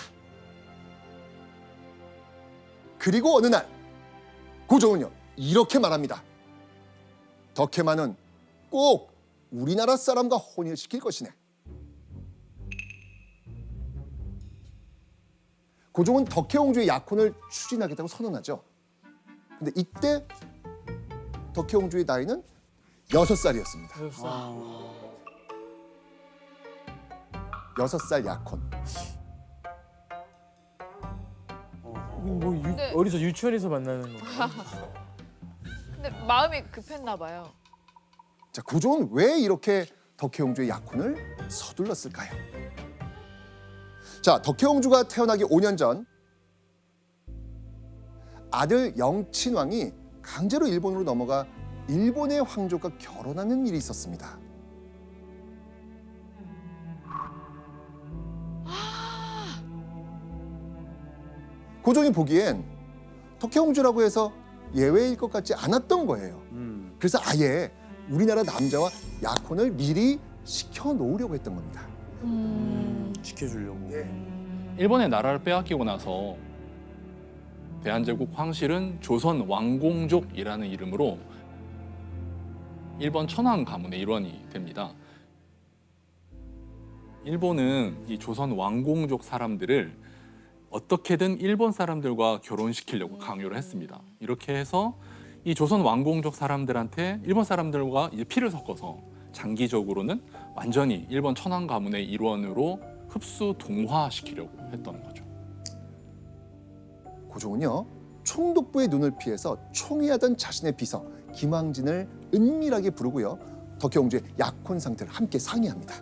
그리고 어느 날 고종은요 이렇게 말합니다. 덕혜만은 꼭 우리나라 사람과 혼인시킬 것이네. 고종은 덕혜옹주의 약혼을 추진하겠다고 선언하죠. 근데 이때 덕혜옹주의 나이는 6살이었습니다. 6살 약혼. 근데- 어디서 유치원에서 만나는 거. 근데 마음이 급했나 봐요. 자, 고종은 왜 이렇게 덕혜옹주의 약혼을 서둘렀을까요? 자, 덕혜옹주가 태어나기 5년 전 아들 영친왕이 강제로 일본으로 넘어가 일본의 황족과 결혼하는 일이 있었습니다. 고종이 보기엔 덕혜옹주라고 해서 예외일 것 같지 않았던 거예요. 그래서 아예 우리나라 남자와 약혼을 미리 시켜놓으려고 했던 겁니다. 지켜주려고. 일본의 나라를 빼앗기고 나서 대한제국 황실은 조선 왕공족이라는 이름으로 일본 천황 가문의 일원이 됩니다. 일본은 이 조선 왕공족 사람들을 어떻게든 일본 사람들과 결혼시키려고 강요를 했습니다. 이렇게 해서 이 조선 왕공족 사람들한테 일본 사람들과 이제 피를 섞어서 장기적으로는 완전히 일본 천황 가문의 일원으로 흡수 동화시키려고 했던 거죠. 고종은요, 총독부의 눈을 피해서 총애하던 자신의 비서 김황진을 은밀하게 부르고요, 덕혜옹주의 약혼 상태를 함께 상의합니다.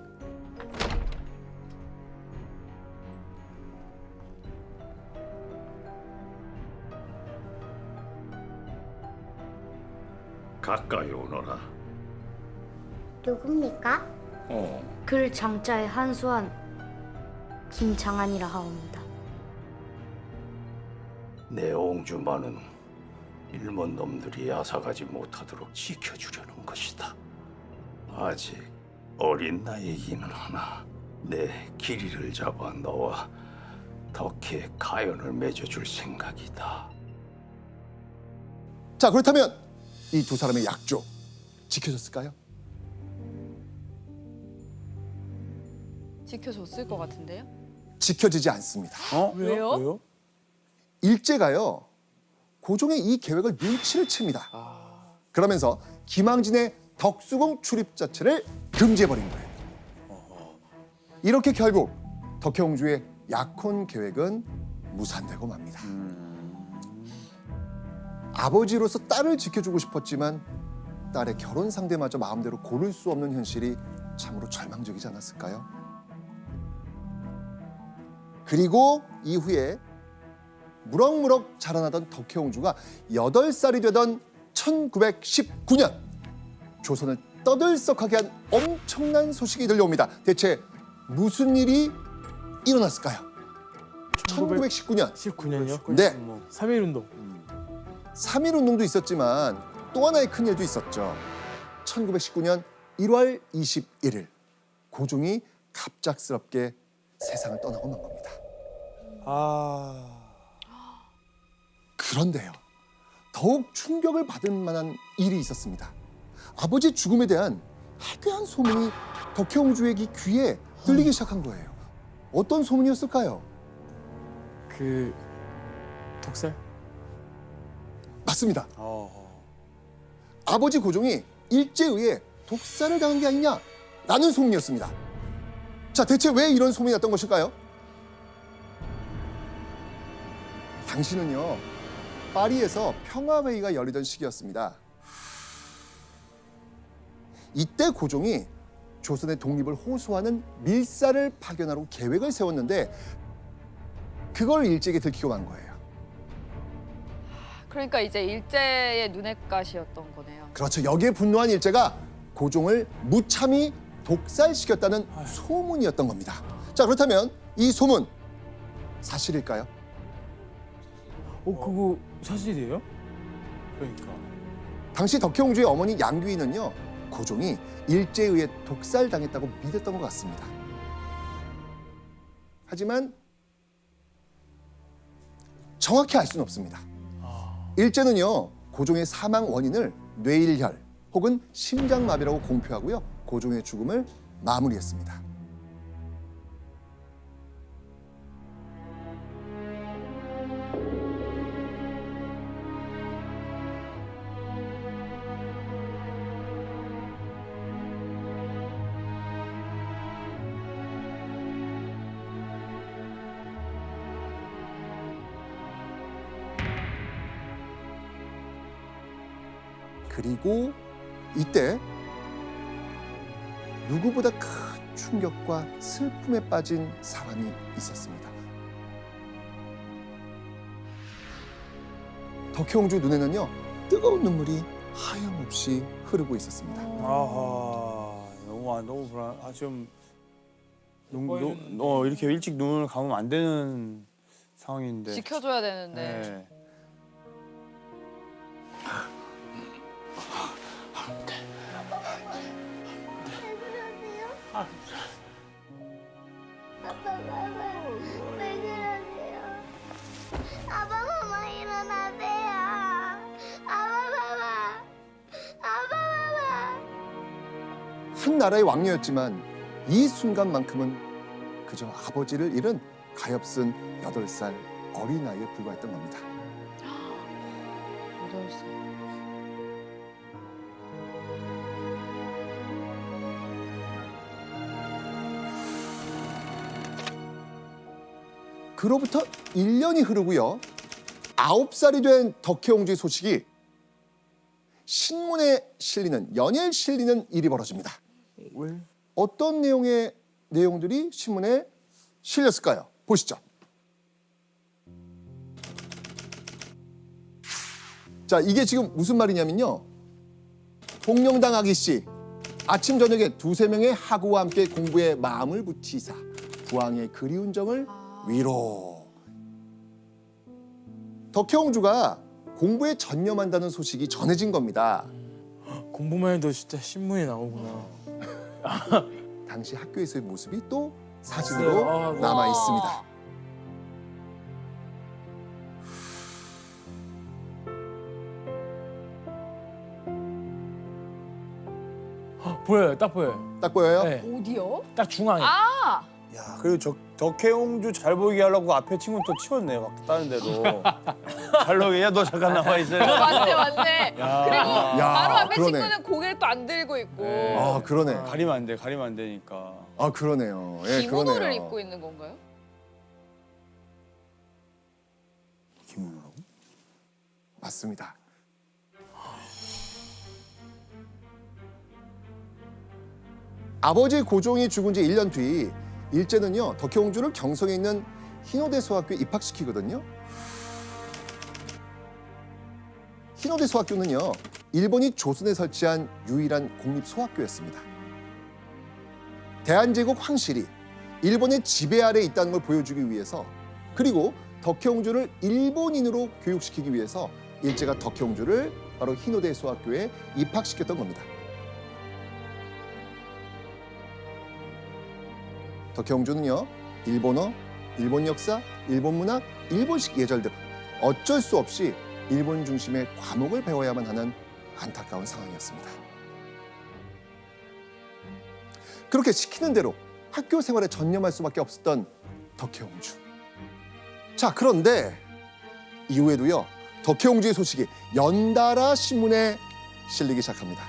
가까이 오너라. 누굽니까? 글 장자의 한수한 김장한이라 하옵니다. 내 옹주만은 일본 놈들이 앗아가지 못하도록 지켜주려는 것이다. 아직 어린 나이이기는 하나 내 길이를 잡아 너와 덕혜 가연을 맺어줄 생각이다. 자, 그렇다면 이 두 사람의 약조 지켜졌을까요? 지켜줬을 것 같은데요? 지켜지지 않습니다. 왜요? 일제가요, 고종의 이 계획을 눈치를 챕니다. 그러면서 김황진의 덕수궁 출입 자체를 금지해버린 거예요. 이렇게 결국 덕혜옹주의 약혼 계획은 무산되고 맙니다. 아버지로서 딸을 지켜주고 싶었지만 딸의 결혼 상대마저 마음대로 고를 수 없는 현실이 참으로 절망적이지 않았을까요? 그리고 이후에 무럭무럭 자라나던 덕혜옹주가 8살이 되던 1919년 조선을 떠들썩하게 한 엄청난 소식이 들려옵니다. 대체 무슨 일이 일어났을까요? 1919년. 19년이요? 네. 3.1운동. 3.1운동도 있었지만 또 하나의 큰 일도 있었죠. 1919년 1월 21일 고종이 갑작스럽게 세상을 떠나고 만 겁니다. 그런데요, 더욱 충격을 받을 만한 일이 있었습니다. 아버지 죽음에 대한 해괴한 소문이 덕혜옹주의 귀에 들리기 시작한 거예요. 어떤 소문이었을까요? 그 독살? 맞습니다. 아버지 고종이 일제에 의해 독살을 당한 게 아니냐라는 소문이었습니다. 자, 대체 왜 이런 소문이 났던 것일까요? 당시는요, 파리에서 평화회의가 열리던 시기였습니다. 이때 고종이 조선의 독립을 호소하는 밀사를 파견하러 계획을 세웠는데 그걸 일제에게 들키고 만 거예요. 그러니까 이제 일제의 눈엣가시였던 거네요. 그렇죠. 여기에 분노한 일제가 고종을 무참히 독살시켰다는 소문이었던 겁니다. 자, 그렇다면 이 소문 사실일까요? 그거 사실이에요? 그러니까. 당시 덕혜옹주의 어머니 양귀인은요, 고종이 일제에 의해 독살당했다고 믿었던 것 같습니다. 하지만 정확히 알 수는 없습니다. 일제는요, 고종의 사망 원인을 뇌일혈 혹은 심장마비라고 공표하고요, 고종의 죽음을 마무리했습니다. 그리고 이때 누구보다 큰 충격과 슬픔에 빠진 사람이 있었습니다. 덕혜옹주 눈에는요 뜨거운 눈물이 하염없이 흐르고 있었습니다. 아하, 너무 불안. 이렇게 일찍 눈을 감으면 안 되는 상황인데. 지켜줘야 되는데. 네. 아빠 왜 그러세요? 아빠 일어나세요. 아빠. 한 나라의 왕녀였지만 이 순간만큼은 그저 아버지를 잃은 가엾은 8살 어린아이에 불과했던 겁니다. 8살. 그로부터 1년이 흐르고요. 9살이 된 덕혜옹주의 소식이 신문에 실리는, 연일 실리는 일이 벌어집니다. 왜? 어떤 내용의 내용들이 신문에 실렸을까요? 보시죠. 자, 이게 지금 무슨 말이냐면요. 복령당 아기씨, 아침 저녁에 2~3명의 하구와 함께 공부에 마음을 붙이사 부왕의 그리운 점을 위로. 덕혜옹주가 공부에 전념한다는 소식이 전해진 겁니다. 공부만 해도 진짜 신문에 나오구나. 당시 학교에서의 모습이 또 사진으로 남아 있습니다. 보여요, 딱 보여요. 딱 보여요? 네. 어디요? 딱 중앙에. 아! 야, 그리고 덕혜옹주 잘 보이게 하려고 앞에 친구 또 치웠네, 막 다른 데로. 잘 보이게, 야, 너 잠깐 나와 있어요. 맞네. 야. 그리고 야, 바로 앞에 그러네. 친구는 고개를 또 안 들고 있고. 아, 그러네. 가리면 안 되니까. 아, 그러네요. 예, 기모노를 그러네요. 입고 있는 건가요? 기모노라고? 맞습니다. 아버지 고종이 죽은 지 1년 뒤 일제는요 덕혜옹주를 경성에 있는 흰호대 소학교에 입학시키거든요. 흰호대 소학교는요 일본이 조선에 설치한 유일한 공립 소학교였습니다. 대한제국 황실이 일본의 지배 아래에 있다는 걸 보여주기 위해서, 그리고 덕혜옹주를 일본인으로 교육시키기 위해서 일제가 덕혜옹주를 바로 흰호대 소학교에 입학시켰던 겁니다. 덕혜옹주는요 일본어, 일본 역사, 일본 문학, 일본식 예절 등 어쩔 수 없이 일본 중심의 과목을 배워야만 하는 안타까운 상황이었습니다. 그렇게 시키는 대로 학교 생활에 전념할 수밖에 없었던 덕혜옹주. 자, 그런데 이후에도요 덕혜옹주의 소식이 연달아 신문에 실리기 시작합니다.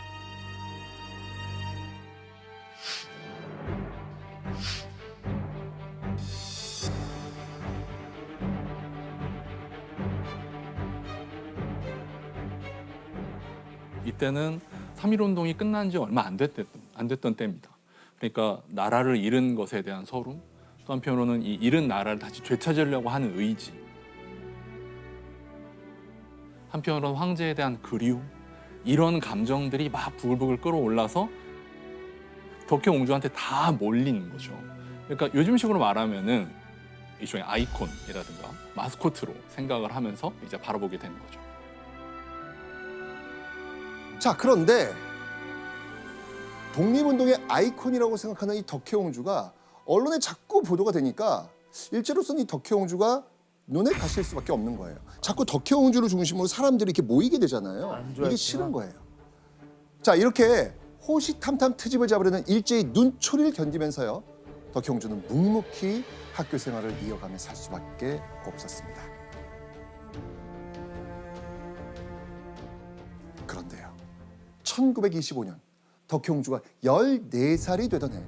이때는 3.1운동이 끝난 지 얼마 안 됐던 때입니다. 그러니까 나라를 잃은 것에 대한 서름, 또 한편으로는 이 잃은 나라를 다시 되찾으려고 하는 의지, 한편으로는 황제에 대한 그리움, 이런 감정들이 막 부글부글 끌어올라서 덕혜옹주한테 다 몰리는 거죠. 그러니까 요즘식으로 말하면은 일종의 아이콘이라든가 마스코트로 생각을 하면서 이제 바라보게 되는 거죠. 자, 그런데 독립운동의 아이콘이라고 생각하는 이 덕혜옹주가 언론에 자꾸 보도가 되니까 일제로서는 이 덕혜옹주가 눈에 가실 수밖에 없는 거예요. 자꾸 덕혜옹주를 중심으로 사람들이 이렇게 모이게 되잖아요. 이게 싫은 거예요. 자, 이렇게 호시탐탐 트집을 잡으려는 일제의 눈초리를 견디면서요 덕혜옹주는 묵묵히 학교 생활을 이어가며 살 수밖에 없었습니다. 그런데요 1925년 덕혜옹주가 14살이 되던 해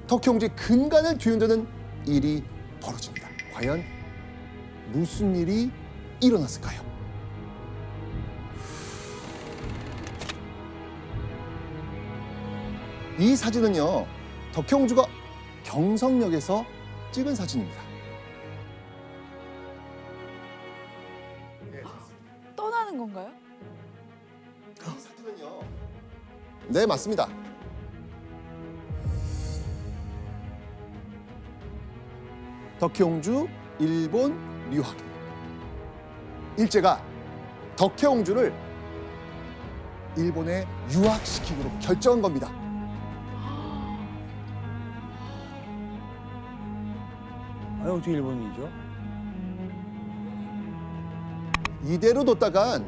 덕혜옹주의 근간을 뒤흔드는 일이 벌어집니다. 과연 무슨 일이 일어났을까요? 이 사진은요, 덕혜옹주가 경성역에서 찍은 사진입니다. 떠나는 건가요? 이 사진은요. 네, 맞습니다. 덕혜옹주 일본 유학. 일제가 덕혜옹주를 일본에 유학시키기로 결정한 겁니다. 아니 어떻게 일본인이죠? 이대로 뒀다간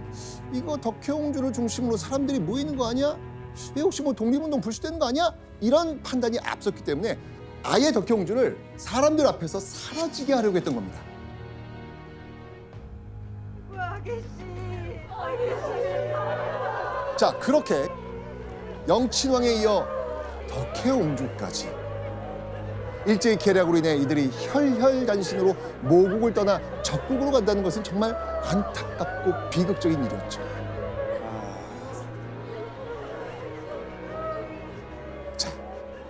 이거 덕혜옹주를 중심으로 사람들이 모이는 거 아니야? 왜 혹시 뭐 독립운동 불씨되는 거 아니야? 이런 판단이 앞섰기 때문에 아예 덕혜옹주를 사람들 앞에서 사라지게 하려고 했던 겁니다. 자, 그렇게 영친왕에 이어 덕혜옹주까지 일제의 계략으로 인해 이들이 혈혈단신으로 모국을 떠나 적국으로 간다는 것은 정말 안타깝고 비극적인 일이었죠. 자,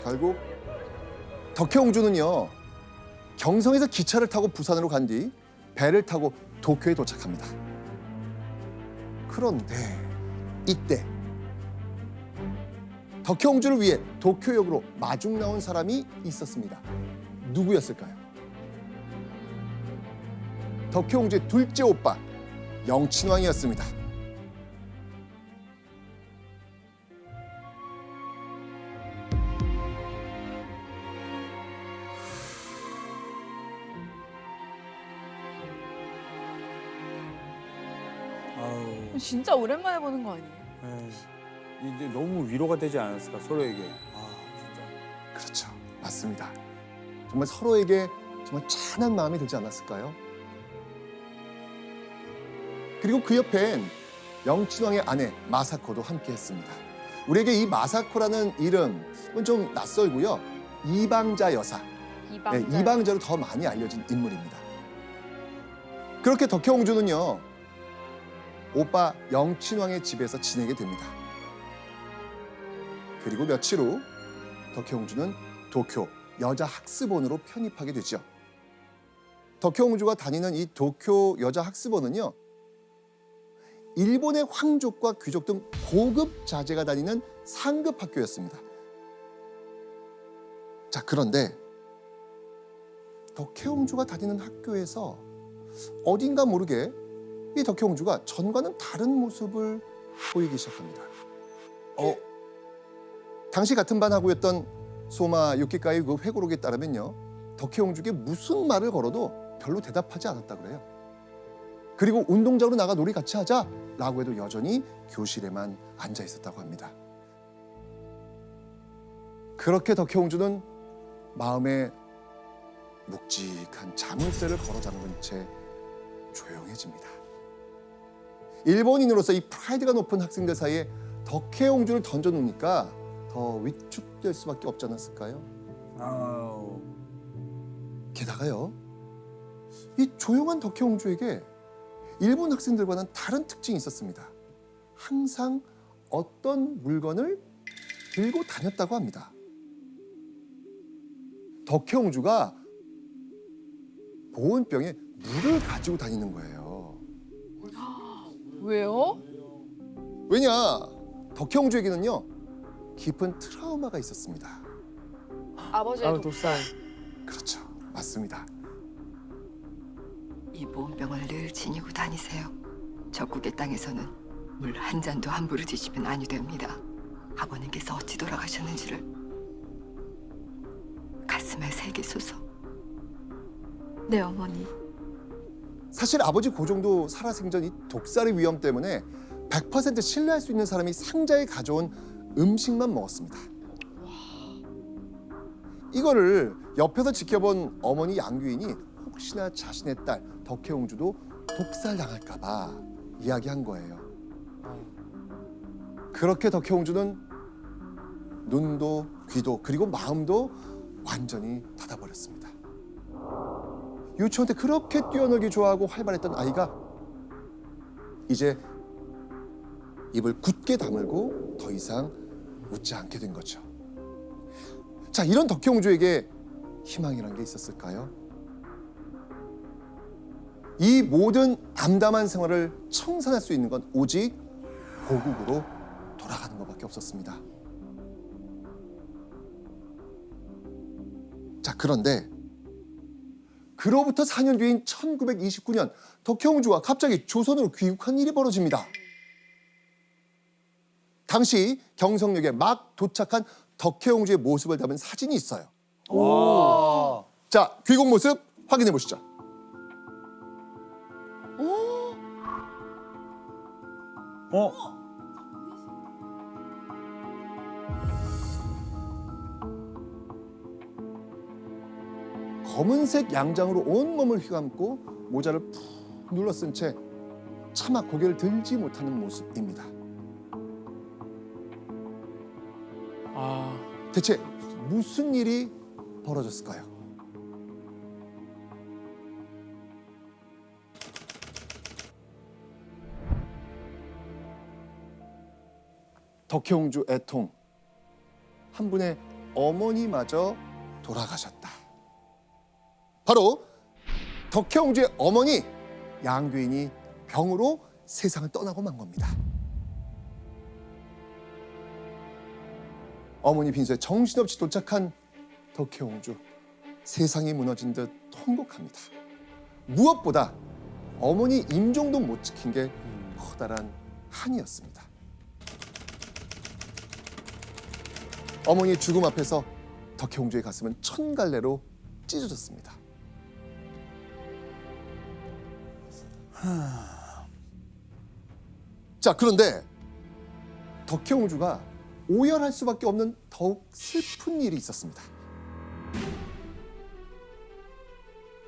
결국 덕혜옹주는요, 경성에서 기차를 타고 부산으로 간 뒤 배를 타고 도쿄에 도착합니다. 그런데 이때 덕혜옹주를 위해 도쿄역으로 마중 나온 사람이 있었습니다. 누구였을까요? 덕혜옹주의 둘째 오빠 영친왕이었습니다. 아우, 진짜 오랜만에 보는 거 아니에요? 이제 너무 위로가 되지 않았을까 서로에게. 그렇죠, 맞습니다. 정말 서로에게 정말 찬한 마음이 들지 않았을까요? 그리고 그 옆엔 영친왕의 아내 마사코도 함께했습니다. 우리에게 이 마사코라는 이름은 좀 낯설고요. 이방자 여사, 이방자로 더 많이 알려진 인물입니다. 그렇게 덕혜옹주는요, 오빠 영친왕의 집에서 지내게 됩니다. 그리고 며칠 후 덕혜옹주는 도쿄 여자학습원으로 편입하게 되죠. 덕혜옹주가 다니는 이 도쿄 여자학습원은요, 일본의 황족과 귀족 등 고급 자제가 다니는 상급 학교였습니다. 자, 그런데 덕혜옹주가 다니는 학교에서 어딘가 모르게 이 덕혜옹주가 전과는 다른 모습을 보이기 시작합니다. 당시 같은 반 학우였던 소마 유키카의 그 회고록에 따르면요, 덕혜옹주에게 무슨 말을 걸어도 별로 대답하지 않았다 그래요. 그리고 운동장으로 나가 놀이 같이 하자라고 해도 여전히 교실에만 앉아 있었다고 합니다. 그렇게 덕혜옹주는 마음에 묵직한 자물쇠를 걸어 잠근 채 조용해집니다. 일본인으로서 이 프라이드가 높은 학생들 사이에 덕혜옹주를 던져놓으니까 더 위축될 수밖에 없지 않았을까요? 게다가요, 이 조용한 덕혜옹주에게 일본 학생들과는 다른 특징이 있었습니다. 항상 어떤 물건을 들고 다녔다고 합니다. 덕혜옹주가 보온병에 물을 가지고 다니는 거예요. 왜요? 왜냐? 덕혜옹주에게는요, 깊은 트라우마가 있었습니다. 아버지의 독살. 그렇죠, 맞습니다. 이 보온병을 늘 지니고 다니세요. 적국의 땅에서는 물 한 잔도 함부로 드시면 아니 됩니다. 아버님께서 어찌 돌아가셨는지를 가슴에 새기소서. 네, 어머니. 사실 아버지 고종도 살아생전 이 독살의 위험 때문에 100% 신뢰할 수 있는 사람이 상자에 가져온 음식만 먹었습니다. 이거를 옆에서 지켜본 어머니 양귀인이 혹시나 자신의 딸 덕혜옹주도 독살당할까 봐 이야기한 거예요. 그렇게 덕혜옹주는 눈도 귀도 그리고 마음도 완전히 닫아버렸습니다. 유치원 때 그렇게 뛰어놀기 좋아하고 활발했던 아이가 이제 입을 굳게 다물고 더 이상 웃지 않게 된 거죠. 자, 이런 덕혜옹주에게 희망이란 게 있었을까요? 이 모든 암담한 생활을 청산할 수 있는 건 오직 고국으로 돌아가는 것밖에 없었습니다. 자, 그런데 그로부터 4년 뒤인 1929년 덕혜옹주가 갑자기 조선으로 귀국한 일이 벌어집니다. 당시 경성역에 막 도착한 덕혜옹주의 모습을 담은 사진이 있어요. 와. 자, 귀국 모습 확인해 보시죠. 검은색 양장으로 온몸을 휘감고 모자를 푹 눌러쓴 채 차마 고개를 들지 못하는 모습입니다. 대체 무슨 일이 벌어졌을까요? 덕혜옹주 애통, 한 분의 어머니마저 돌아가셨다. 바로 덕혜옹주의 어머니 양귀인이 병으로 세상을 떠나고 만 겁니다. 어머니 빈소에 정신없이 도착한 덕혜옹주, 세상이 무너진 듯 통곡합니다. 무엇보다 어머니 임종도 못 지킨 게 커다란 한이었습니다. 어머니의 죽음 앞에서 덕혜옹주의 가슴은 천갈래로 찢어졌습니다. 자, 그런데 덕혜옹주가 오열할 수밖에 없는 더욱 슬픈 일이 있었습니다.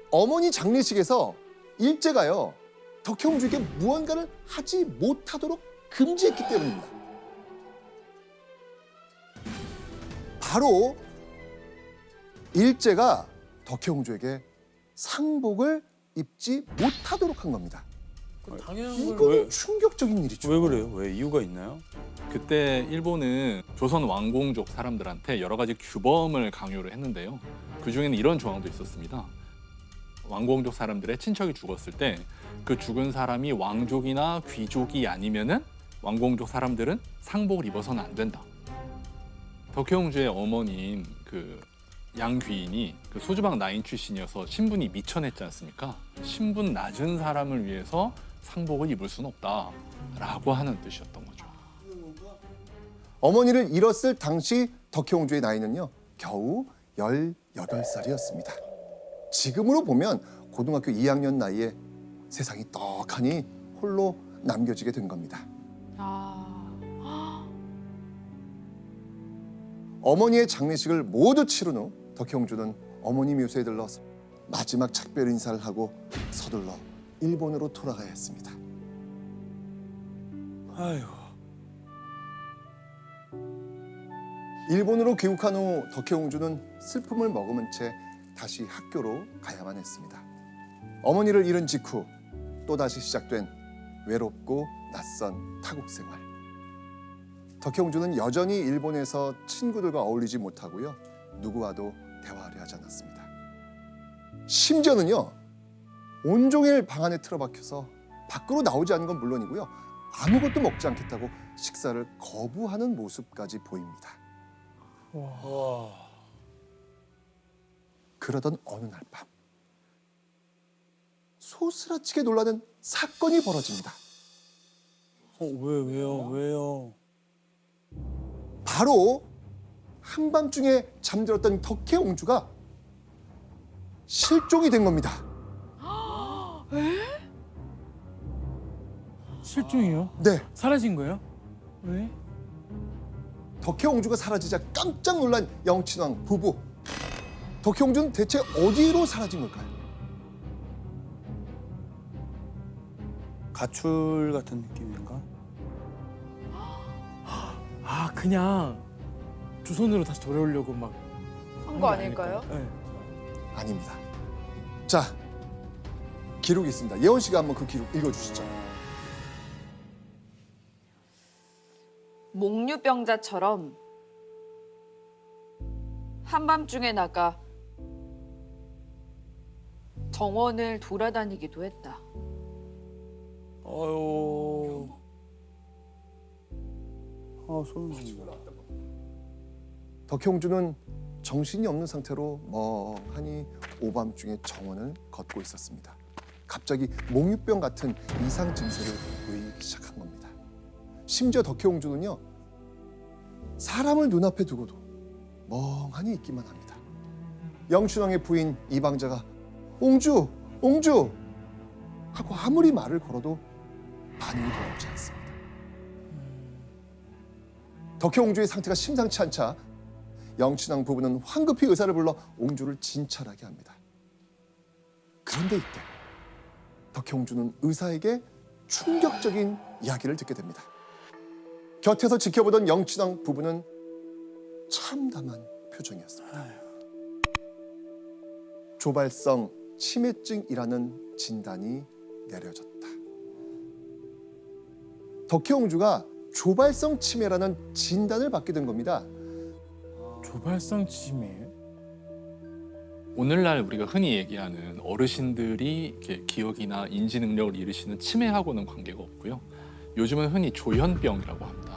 어머니 장례식에서 일제가요, 덕혜옹주에게 무언가를 하지 못하도록 금지했기 때문입니다. 바로 일제가 덕혜옹주에게 상복을 입지 못하도록 한 겁니다. 이거는 충격적인 일이죠. 왜 그래요? 왜 이유가 있나요? 그때 일본은 조선 왕공족 사람들한테 여러 가지 규범을 강요를 했는데요. 그중에는 이런 조항도 있었습니다. 왕공족 사람들의 친척이 죽었을 때 그 죽은 사람이 왕족이나 귀족이 아니면은 왕공족 사람들은 상복을 입어서는 안 된다. 덕혜옹주의 어머니인 그 양귀인이 그 소주방 나인 출신이어서 신분이 미천했지 않습니까? 신분 낮은 사람을 위해서 상복을 입을 수는 없다라고 하는 뜻이었던 거죠. 어머니를 잃었을 당시 덕혜옹주의 나이는요, 겨우 18살이었습니다. 지금으로 보면 고등학교 2학년 나이에 세상이 떡하니 홀로 남겨지게 된 겁니다. 어머니의 장례식을 모두 치른 후 덕혜옹주는 어머니 묘소에 들러 마지막 작별 인사를 하고 서둘러 일본으로 돌아가야 했습니다. 아이고. 일본으로 귀국한 후 덕혜옹주는 슬픔을 머금은 채 다시 학교로 가야만 했습니다. 어머니를 잃은 직후 또다시 시작된 외롭고 낯선 타국 생활. 덕혜옹주는 여전히 일본에서 친구들과 어울리지 못하고요, 누구와도 대화를 하지 않았습니다. 심지어는요, 온종일 방 안에 틀어박혀서 밖으로 나오지 않는 건 물론이고요, 아무것도 먹지 않겠다고 식사를 거부하는 모습까지 보입니다. 와. 그러던 어느 날 밤, 소스라치게 놀라는 사건이 벌어집니다. 왜요? 바로 한밤중에 잠들었던 덕혜옹주가 실종이 된 겁니다. 실종이요? 네. 사라진 거예요? 왜? 덕혜옹주가 사라지자 깜짝 놀란 영친왕 부부. 덕혜옹주는 대체 어디로 사라진 걸까요? 가출 같은 느낌인가? 아, 그냥 조선으로 다시 돌아오려고 막 한 거 아닐까요? 네. 아닙니다. 자, 기록이 있습니다. 예원 씨가 한번 그 기록 읽어주시죠. 몽유병자처럼 한밤중에 나가 정원을 돌아다니기도 했다. 어유. 소름 돋는다. 덕혜옹주는 정신이 없는 상태로 멍하니 오밤중에 정원을 걷고 있었습니다. 갑자기 몽유병 같은 이상 증세를 보이기 시작한 겁니다. 심지어 덕혜옹주는요, 사람을 눈앞에 두고도 멍하니 있기만 합니다. 영춘왕의 부인 이방자가 옹주, 옹주 하고 아무리 말을 걸어도 반응이 돌아오지 않습니다. 덕혜옹주의 상태가 심상치 않자 영춘왕 부부는 황급히 의사를 불러 옹주를 진찰하게 합니다. 그런데 이때 덕혜옹주는 의사에게 충격적인 이야기를 듣게 됩니다. 곁에서 지켜보던 영춘왕 부부는 참담한 표정이었습니다. 조발성 치매증이라는 진단이 내려졌다. 덕혜옹주가 조발성 치매라는 진단을 받게 된 겁니다. 조발성 치매? 오늘날 우리가 흔히 얘기하는 어르신들이 이렇게 기억이나 인지 능력을 잃으시는 치매하고는 관계가 없고요. 요즘은 흔히 조현병이라고 합니다.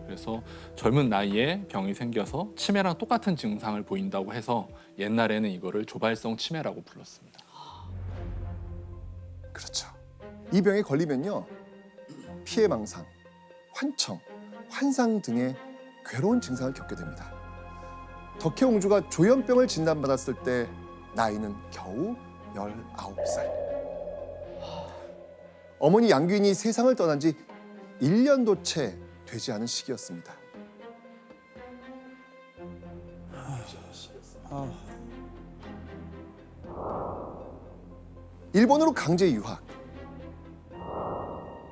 그래서 젊은 나이에 병이 생겨서 치매랑 똑같은 증상을 보인다고 해서 옛날에는 이거를 조발성 치매라고 불렀습니다. 그렇죠. 이 병에 걸리면요, 피해망상, 환청, 환상 등의 괴로운 증상을 겪게 됩니다. 덕혜옹주가 조현병을 진단받았을 때 나이는 겨우 19살. 어머니 양귀인이 세상을 떠난 지 1년도 채 되지 않은 시기였습니다. 일본으로 강제 유학.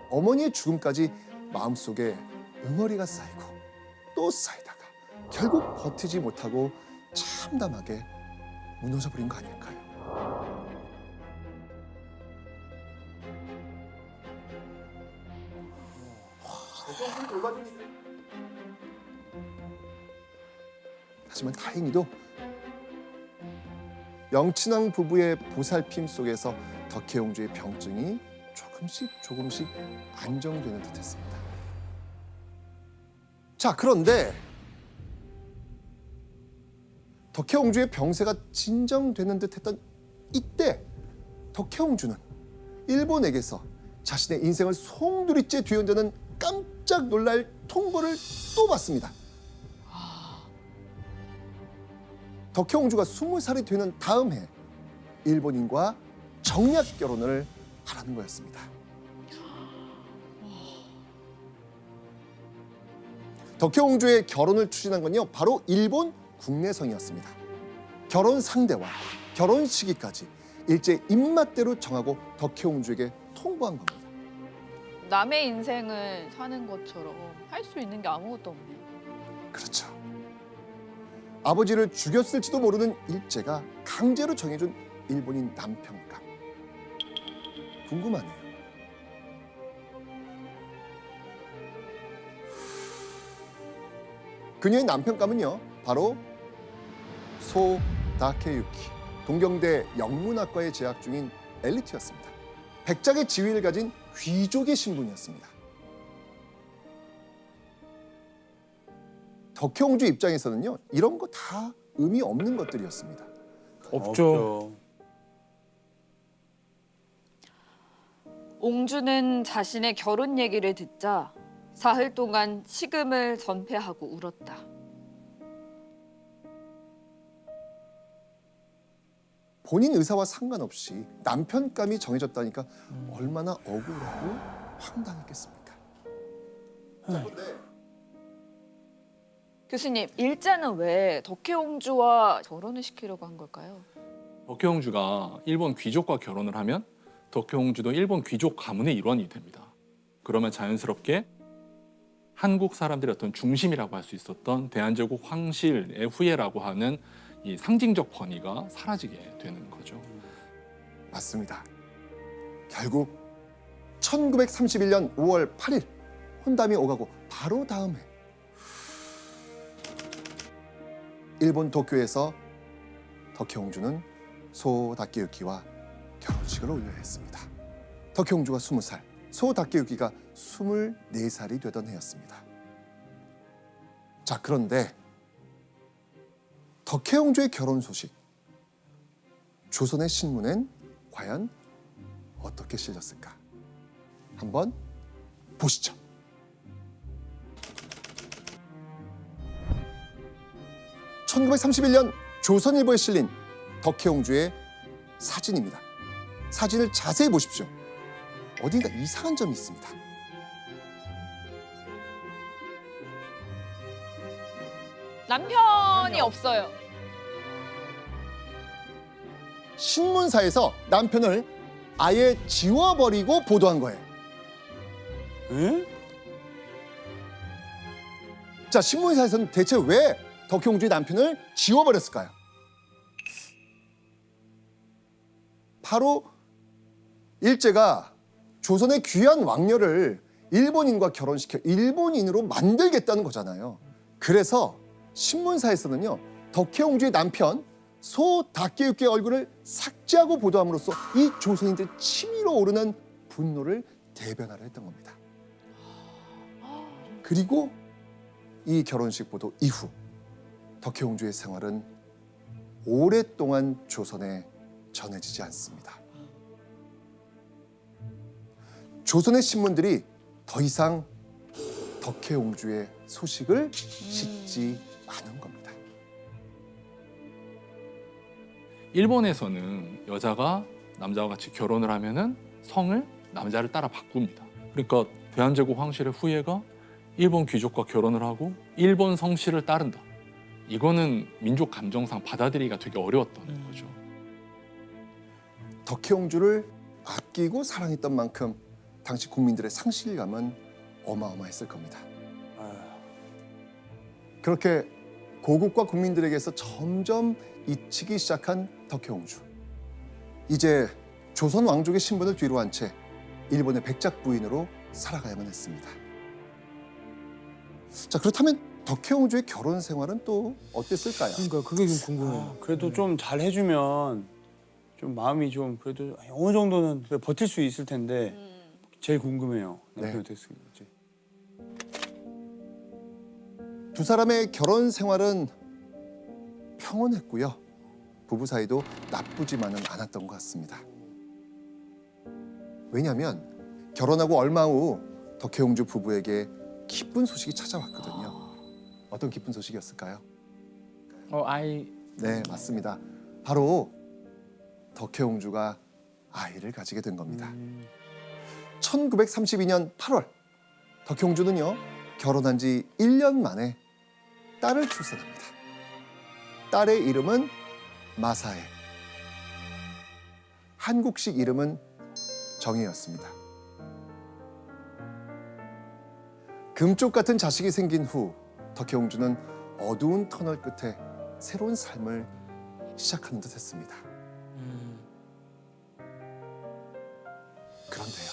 어머니의 죽음까지 마음속에 응어리가 쌓이고 또 쌓이다가 결국 버티지 못하고 참담하게 무너져 버린 거 아닐까요? 하지만 다행히도 영춘왕 부부의 보살핌 속에서 덕혜옹주의 병증이 조금씩 안정되는 듯했습니다. 자, 그런데 덕혜옹주의 병세가 진정되는 듯했던 이때 덕혜옹주는 일본에게서 자신의 인생을 송두리째 뒤흔드는 깜짝 놀랄 통보를 또 받습니다. 덕혜옹주가 20살이 되는 다음 해 일본인과 정략 결혼을 하라는 거였습니다. 덕혜옹주의 결혼을 추진한 건요, 바로 일본 국내성이었습니다. 결혼 상대와 결혼 시기까지 일제 입맛대로 정하고 덕혜옹주에게 통보한 겁니다. 남의 인생을 사는 것처럼 할 수 있는 게 아무것도 없네요. 그렇죠. 아버지를 죽였을지도 모르는 일제가 강제로 정해준 일본인 남편감. 궁금하네요. 그녀의 남편감은요, 바로 소 다케유키, 동경대 영문학과에 재학 중인 엘리트였습니다. 백작의 지위를 가진 귀족의 신분이었습니다. 덕혜옹주 입장에서는요, 이런 거 다 의미 없는 것들이었습니다. 없죠. 옹주는 자신의 결혼 얘기를 듣자 사흘 동안 식음을 전폐하고 울었다. 본인 의사와 상관없이 남편감이 정해졌다니까 얼마나 억울하고 황당했겠습니까? 교수님, 일제는 왜 덕혜옹주와 결혼을 시키려고 한 걸까요? 덕혜옹주가 일본 귀족과 결혼을 하면 덕혜옹주도 일본 귀족 가문의 일원이 됩니다. 그러면 자연스럽게 한국 사람들의 어떤 중심이라고 할 수 있었던 대한제국 황실의 후예라고 하는 이 상징적 권위가 사라지게 되는 거죠. 맞습니다. 결국 1931년 5월 8일 혼담이 오가고 바로 다음 해 일본 도쿄에서 덕혜옹주는 소 다케유키와 결혼식을 올려야 했습니다. 덕혜옹주가 20살, 소 다케유키가 24살이 되던 해였습니다. 자, 그런데 덕혜옹주의 결혼 소식, 조선의 신문엔 과연 어떻게 실렸을까? 한번 보시죠. (1931년) 조선일보에 실린 덕혜옹주의 사진입니다. 사진을 자세히 보십시오. 어딘가 이상한 점이 있습니다. 남편이 없어요. 신문사에서 남편을 아예 지워버리고 보도한 거예요. 에? 자, 신문사에서는 대체 왜 덕혜옹주의 남편을 지워버렸을까요? 바로 일제가 조선의 귀한 왕녀를 일본인과 결혼시켜 일본인으로 만들겠다는 거잖아요. 그래서 신문사에서는요, 덕혜옹주의 남편 소 다케유키의 얼굴을 삭제하고 보도함으로써 이 조선인들의 치밀어 오르는 분노를 대변하려 했던 겁니다. 그리고 이 결혼식 보도 이후 덕혜옹주의 생활은 오랫동안 조선에 전해지지 않습니다. 조선의 신문들이 더 이상 덕혜옹주의 소식을 싣지 않은 겁니다. 일본에서는 여자가 남자와 같이 결혼을 하면은 성을 남자를 따라 바꿉니다. 그러니까 대한제국 황실의 후예가 일본 귀족과 결혼을 하고 일본 성씨를 따른다. 이거는 민족 감정상 받아들이기가 되게 어려웠던 거죠. 덕혜옹주를 아끼고 사랑했던 만큼 당시 국민들의 상실감은 어마어마했을 겁니다. 그렇게 고국과 국민들에게서 점점 잊히기 시작한 덕혜옹주. 이제 조선 왕족의 신분을 뒤로 한 채 일본의 백작 부인으로 살아가야만 했습니다. 자, 그렇다면 덕혜옹주의 결혼 생활은 또 어땠을까요? 그러니까 그게 좀 궁금해요. 그래도 좀 잘 해주면 좀 마음이 좀 그래도 어느 정도는 버틸 수 있을 텐데 제일 궁금해요. 남편이 어땠을지. 두 사람의 결혼 생활은 평온했고요. 부부 사이도 나쁘지만은 않았던 것 같습니다. 왜냐하면 결혼하고 얼마 후 덕혜옹주 부부에게 기쁜 소식이 찾아왔거든요. 어떤 기쁜 소식이었을까요? 네, 맞습니다. 바로 덕혜옹주가 아이를 가지게 된 겁니다. 1932년 8월 덕혜옹주는요, 결혼한 지 1년 만에 딸을 출산합니다. 딸의 이름은 마사에, 한국식 이름은 정혜였습니다. 금쪽 같은 자식이 생긴 후 덕혜옹주는 어두운 터널 끝에 새로운 삶을 시작하는 듯 했습니다. 그런데요,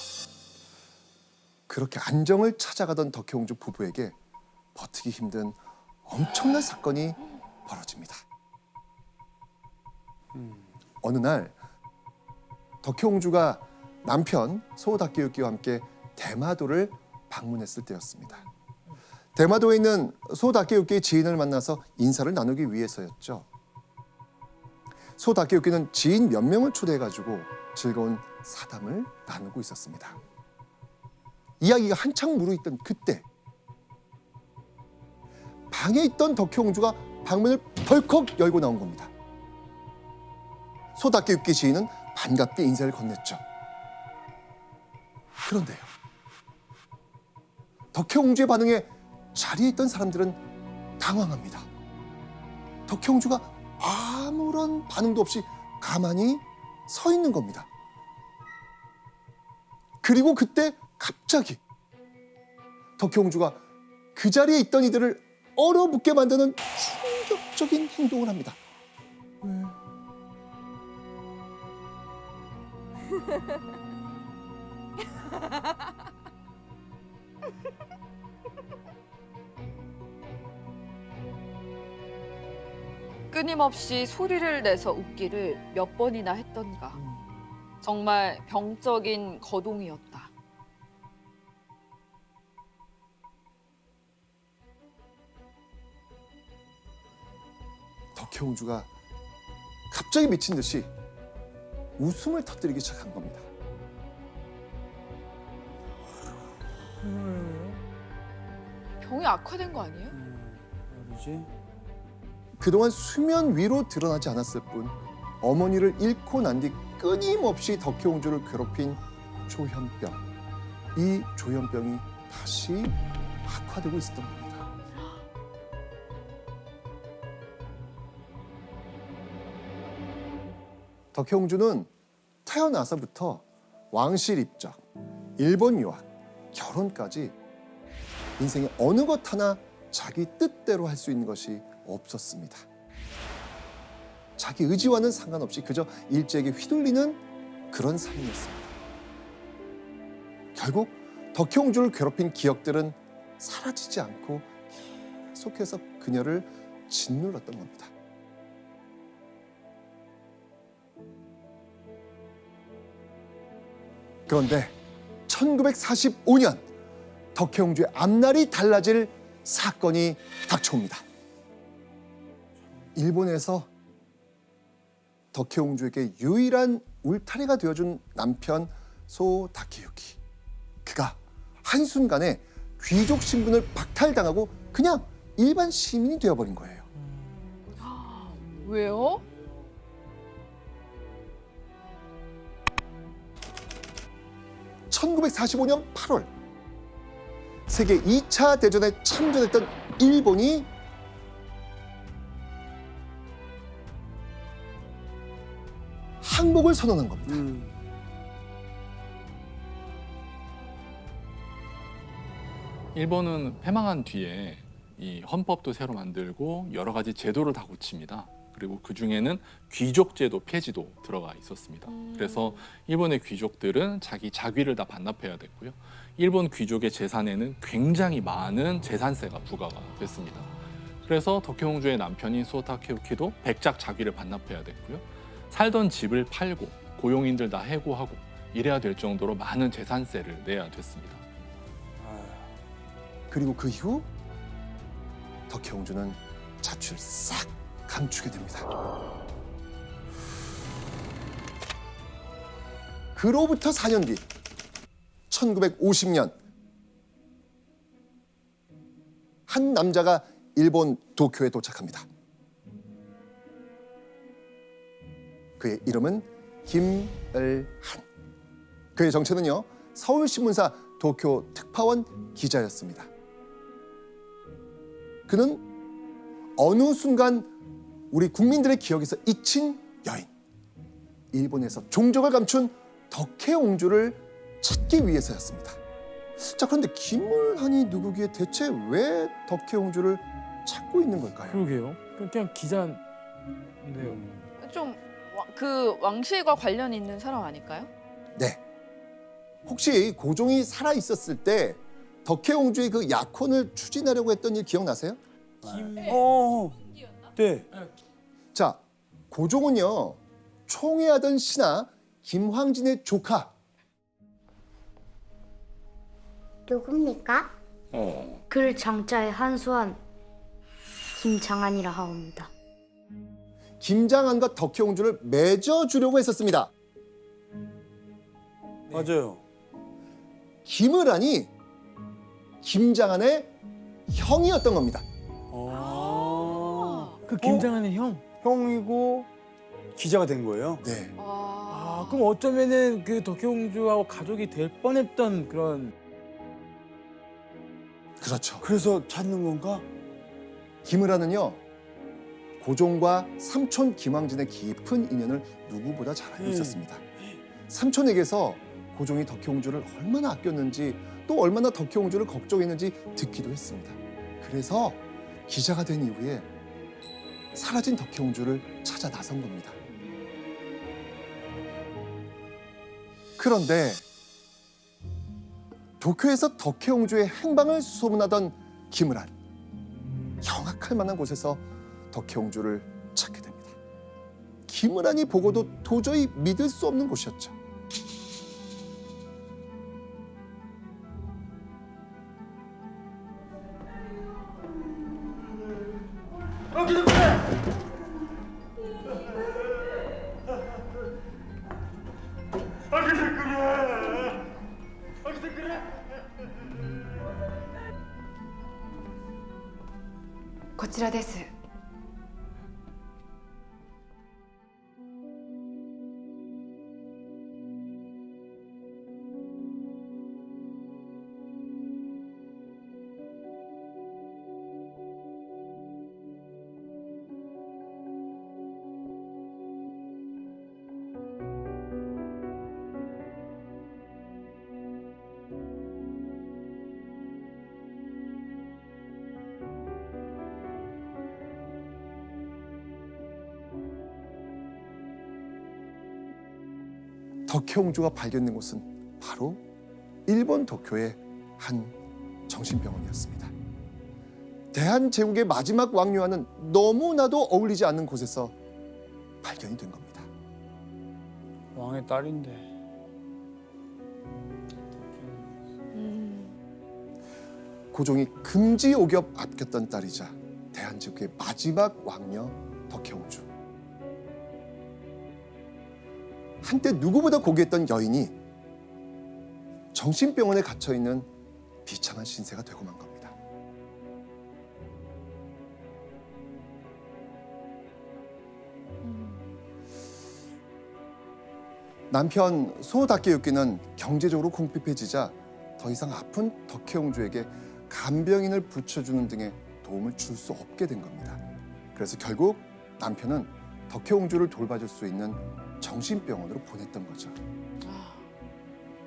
그렇게 안정을 찾아가던 덕혜옹주 부부에게 버티기 힘든 엄청난 사건이 벌어집니다. 어느 날 덕혜옹주가 남편 소 다케유키와 함께 대마도를 방문했을 때였습니다. 대마도에 있는 소 다케유키의 지인을 만나서 인사를 나누기 위해서였죠. 소 다케유키는 지인 몇 명을 초대해가지고 즐거운 사담을 나누고 있었습니다. 이야기가 한창 무르익던 그때 방에 있던 덕혜옹주가 방문을 벌컥 열고 나온 겁니다. 소 다케유키 지인은 반갑게 인사를 건넸죠. 그런데요, 덕혜옹주의 반응에 자리에 있던 사람들은 당황합니다. 덕혜옹주가 아무런 반응도 없이 가만히 서 있는 겁니다. 그리고 그때 갑자기 덕혜옹주가 그 자리에 있던 이들을 얼어붙게 만드는 충격적인 행동을 합니다. 끊임없이 소리를 내서 웃기를 몇 번이나 했던가. 정말 병적인 거동이었다. 덕혜옹주가 갑자기 미친 듯이 웃음을 터뜨리기 시작한 겁니다. 병이 악화된 거 아니에요? 뭐지? 그동안 수면 위로 드러나지 않았을 뿐 어머니를 잃고 난 뒤 끊임없이 덕혜옹주를 괴롭힌 조현병. 이 조현병이 다시 악화되고 있었던 겁니다. 덕혜옹주는 태어나서부터 왕실 입적, 일본 유학, 결혼까지 인생의 어느 것 하나 자기 뜻대로 할 수 있는 것이 없었습니다. 자기 의지와는 상관없이 그저 일제에게 휘둘리는 그런 삶이었습니다. 결국 덕혜옹주를 괴롭힌 기억들은 사라지지 않고 계속해서 그녀를 짓눌렀던 겁니다. 그런데 1945년 덕혜옹주의 앞날이 달라질 사건이 닥쳐옵니다. 일본에서 덕혜옹주에게 유일한 울타리가 되어준 남편 소 다케유키. 그가 한순간에 귀족 신분을 박탈당하고 그냥 일반 시민이 되어버린 거예요. 왜요? (1945년 8월) 세계 2차 대전에 참전했던 일본이 항복을 선언한 겁니다. 일본은 패망한 뒤에 이 헌법도 새로 만들고 여러 가지 제도를 다 고칩니다. 그리고 그 중에는 귀족제도 폐지도 들어가 있었습니다. 그래서 일본의 귀족들은 자기 자귀를 다 반납해야 됐고요. 일본 귀족의 재산에는 굉장히 많은 재산세가 부과가 됐습니다. 그래서 덕혜옹주의 남편인 소 다케유키도 백작 자귀를 반납해야 됐고요. 살던 집을 팔고 고용인들 다 해고하고 이래야 될 정도로 많은 재산세를 내야 됐습니다. 그리고 그 이후 덕혜옹주는 자취를 싹 감추게 됩니다. 그로부터 4년 뒤 1950년 한 남자가 일본 도쿄에 도착합니다. 그의 이름은 김을한. 그의 정체는요, 서울신문사 도쿄 특파원 기자였습니다. 그는 어느 순간 우리 국민들의 기억에서 잊힌 여인, 일본에서 종적을 감춘 덕혜옹주를 찾기 위해서였습니다. 자, 그런데 김을한이 누구기에 대체 왜 덕혜옹주를 찾고 있는 걸까요? 그러게요. 그냥 기자인데요. 좀 그 왕실과 관련 있는 사람 아닐까요? 네. 혹시 고종이 살아 있었을 때 덕혜옹주의 그 약혼을 추진하려고 했던 일 기억나세요? 네. 자, 고종은요, 총애하던 신하 김황진의 조카. 누굽니까? 글 장자에 한수한 김장한이라 하옵니다. 김장한과 덕혜옹주를 맺어주려고 했었습니다. 맞아요. 김을한이 김장한의 형이었던 겁니다. 그 김장한의 형? 형이고 기자가 된 거예요? 네. 그럼 어쩌면은 그 덕혜옹주하고 가족이 될 뻔했던 그런. 그렇죠. 그래서 찾는 건가? 김을한은요, 고종과 삼촌 김황진의 깊은 인연을 누구보다 잘 알고 있었습니다. 삼촌에게서 고종이 덕혜옹주를 얼마나 아꼈는지, 또 얼마나 덕혜옹주를 걱정했는지 듣기도 했습니다. 그래서 기자가 된 이후에 사라진 덕혜옹주를 찾아 나선 겁니다. 그런데 도쿄에서 덕혜옹주의 행방을 소문하던 김을한, 경악할 만한 곳에서 덕혜옹주를 찾게 됩니다. 김을한이 보고도 도저히 믿을 수 없는 곳이었죠. 고치라です. 덕혜옹주가 발견된 곳은 바로 일본 도쿄의 한 정신병원이었습니다. 대한제국의 마지막 왕류와는 너무나도 어울리지 않는 곳에서 발견이 된 겁니다. 왕의 딸인데. 고종이 금지옥엽 아꼈던 딸이자 대한제국의 마지막 왕녀 덕혜옹주. 한때 누구보다 고귀했던 여인이 정신병원에 갇혀있는 비참한 신세가 되고 만 겁니다. 남편 소다케유키는 경제적으로 궁핍해지자 더 이상 아픈 덕혜옹주에게 간병인을 붙여주는 등의 도움을 줄 수 없게 된 겁니다. 그래서 결국 남편은 덕혜옹주를 돌봐줄 수 있는 정신병원으로 보냈던 거죠.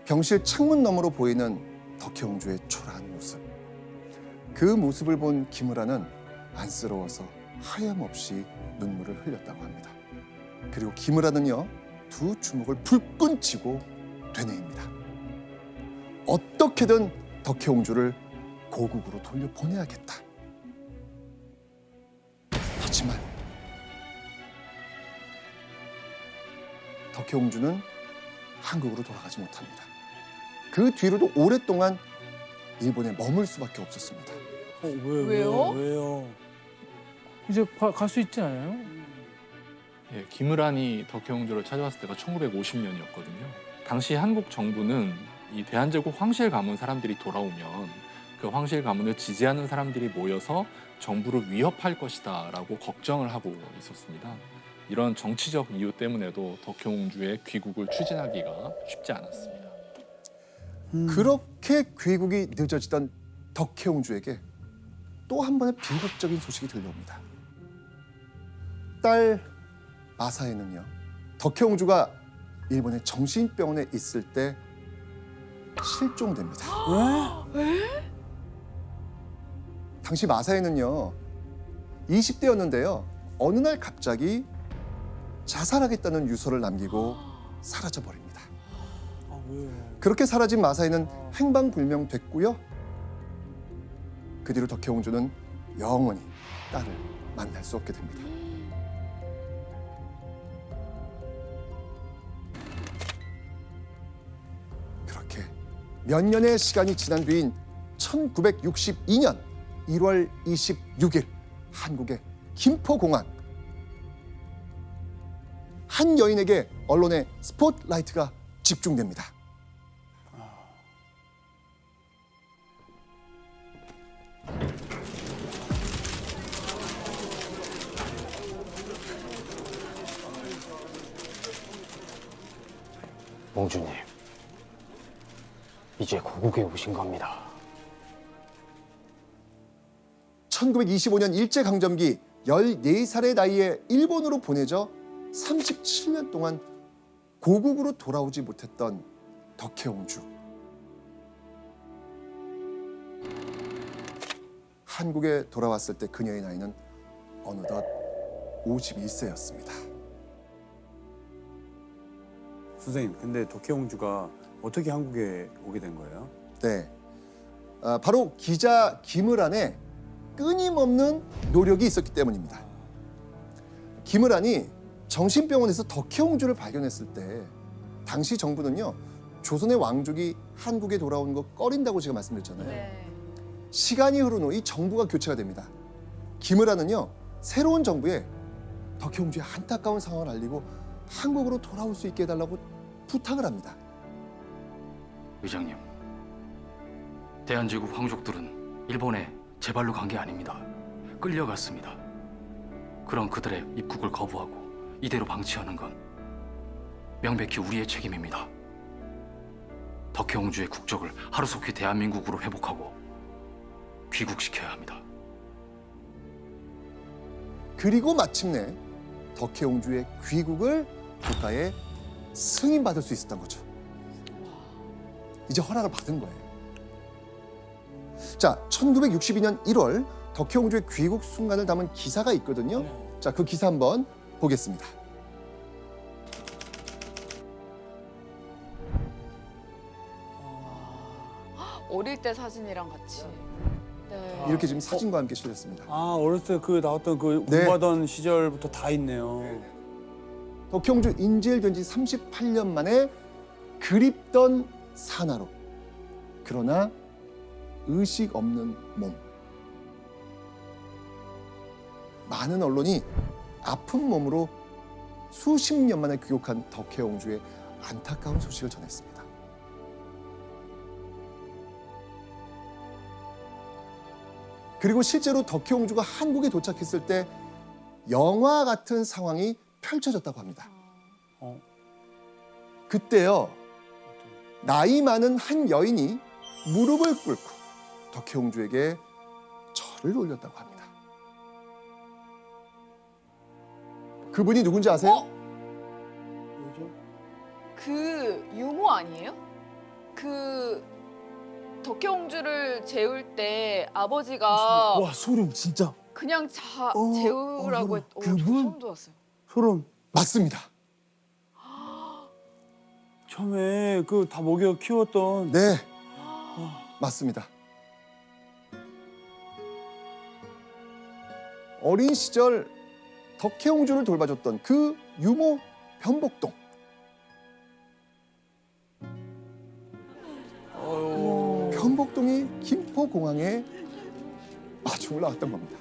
병실 창문 너머로 보이는 덕혜옹주의 초라한 모습. 그 모습을 본 김을한은 안쓰러워서 하염없이 눈물을 흘렸다고 합니다. 그리고 김을한은요, 두 주먹을 불끈 쥐고 되뇌입니다. 어떻게든 덕혜옹주를 고국으로 돌려보내야겠다. 하지만 덕혜옹주는 한국으로 돌아가지 못합니다. 그 뒤로도 오랫동안 일본에 머물 수밖에 없었습니다. 왜요? 이제 갈 수 있지 않아요? 예, 김을한이 덕혜옹주를 찾아왔을 때가 1950년이었거든요. 당시 한국 정부는 이 대한제국 황실 가문 사람들이 돌아오면 그 황실 가문을 지지하는 사람들이 모여서 정부를 위협할 것이다라고 걱정을 하고 있었습니다. 이런 정치적 이유 때문에도 덕혜옹주의 귀국을 추진하기가 쉽지 않았습니다. 그렇게 귀국이 늦어지던 덕혜옹주에게 또 한 번의 비극적인 소식이 들려옵니다. 딸 마사에는요, 덕혜옹주가 일본의 정신병원에 있을 때 실종됩니다. 당시 마사에는요 20대였는데요. 어느 날 갑자기 자살하겠다는 유서를 남기고 사라져버립니다. 그렇게 사라진 마사에는 행방불명됐고요. 그 뒤로 덕혜옹주는 영원히 딸을 만날 수 없게 됩니다. 그렇게 몇 년의 시간이 지난 뒤인 1962년 1월 26일 한국의 김포공항. 한 여인에게 언론의 스포트라이트가 집중됩니다. 몽주님, 이제 고국에 오신 겁니다. 1925년 일제강점기 14살의 나이에 일본으로 보내져 37년 동안 고국으로 돌아오지 못했던 덕혜옹주. 한국에 돌아왔을 때 그녀의 나이는 어느덧 51세였습니다. 선생님, 근데 덕혜옹주가 어떻게 한국에 오게 된 거예요? 네, 바로 기자 김을한의 끊임없는 노력이 있었기 때문입니다. 김을한이 정신병원에서 덕혜옹주를 발견했을 때 당시 정부는요 조선의 왕족이 한국에 돌아오는 거 꺼린다고 제가 말씀드렸잖아요. 네. 시간이 흐른 후 이 정부가 교체가 됩니다. 김을한은요 새로운 정부에 덕혜옹주의 안타까운 상황을 알리고 한국으로 돌아올 수 있게 해달라고 부탁을 합니다. 의장님, 대한제국 황족들은 일본에 제 발로 간 게 아닙니다. 끌려갔습니다. 그런 그들의 입국을 거부하고 이대로 방치하는 건 명백히 우리의 책임입니다. 덕혜옹주의 국적을 하루속히 대한민국으로 회복하고 귀국시켜야 합니다. 그리고 마침내 덕혜옹주의 귀국을 국가에 승인받을 수 있었던 거죠. 이제 허락을 받은 거예요. 자, 1962년 1월 덕혜옹주의 귀국 순간을 담은 기사가 있거든요. 자, 그 기사 한번 보겠습니다. 어릴 때 사진이랑 같이. 네. 이렇게 지금 사진과 함께 실렸습니다. 아, 어렸을 때 그 나왔던 그 네. 공부하던 시절부터 다 있네요. 덕혜옹주 인질된 지 38년 만에 그립던 산화로 그러나 의식 없는 몸. 많은 언론이 아픈 몸으로 수십 년 만에 귀국한 덕혜옹주의 안타까운 소식을 전했습니다. 그리고 실제로 덕혜옹주가 한국에 도착했을 때 영화 같은 상황이 펼쳐졌다고 합니다. 그때요, 나이 많은 한 여인이 무릎을 꿇고 덕혜옹주에게 절을 올렸다고 합니다. 그분이 누군지 아세요? 그 유모 아니에요? 그 덕혜옹주를 재울 때 아버지가 와, 소름 진짜. 그냥 재우라고 했. 그분? 소름 돋았어요. 소름. 맞습니다. 처음에 그 다 먹여 키웠던. 네, 맞습니다. 어린 시절 덕혜옹주를 돌봐줬던 그 유모 변복동. 변복동이 김포공항에 마중을 나왔던 겁니다.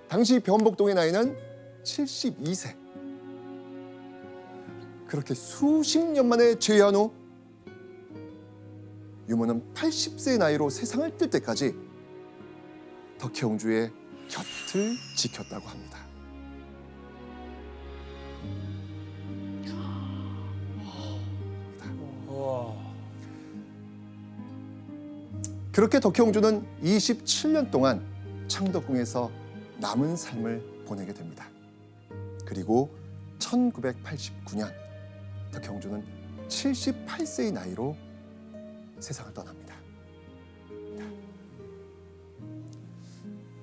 당시 변복동의 나이는 72세. 그렇게 수십 년 만에 재회한 후 유모는 80세의 나이로 세상을 뜰 때까지 덕혜옹주의 곁을 지켰다고 합니다. 그렇게 덕혜옹주는 27년 동안 창덕궁에서 남은 삶을 보내게 됩니다. 그리고 1989년 덕혜옹주는 78세의 나이로 세상을 떠납니다.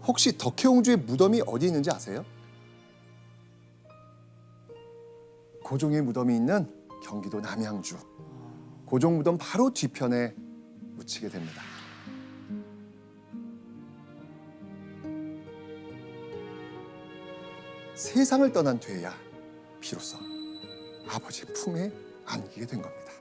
혹시 덕혜옹주의 무덤이 어디 있는지 아세요? 고종의 무덤이 있는 경기도 남양주. 고종 무덤 바로 뒤편에 묻히게 됩니다. 세상을 떠난 뒤에야 비로소 아버지 품에 안기게 된 겁니다.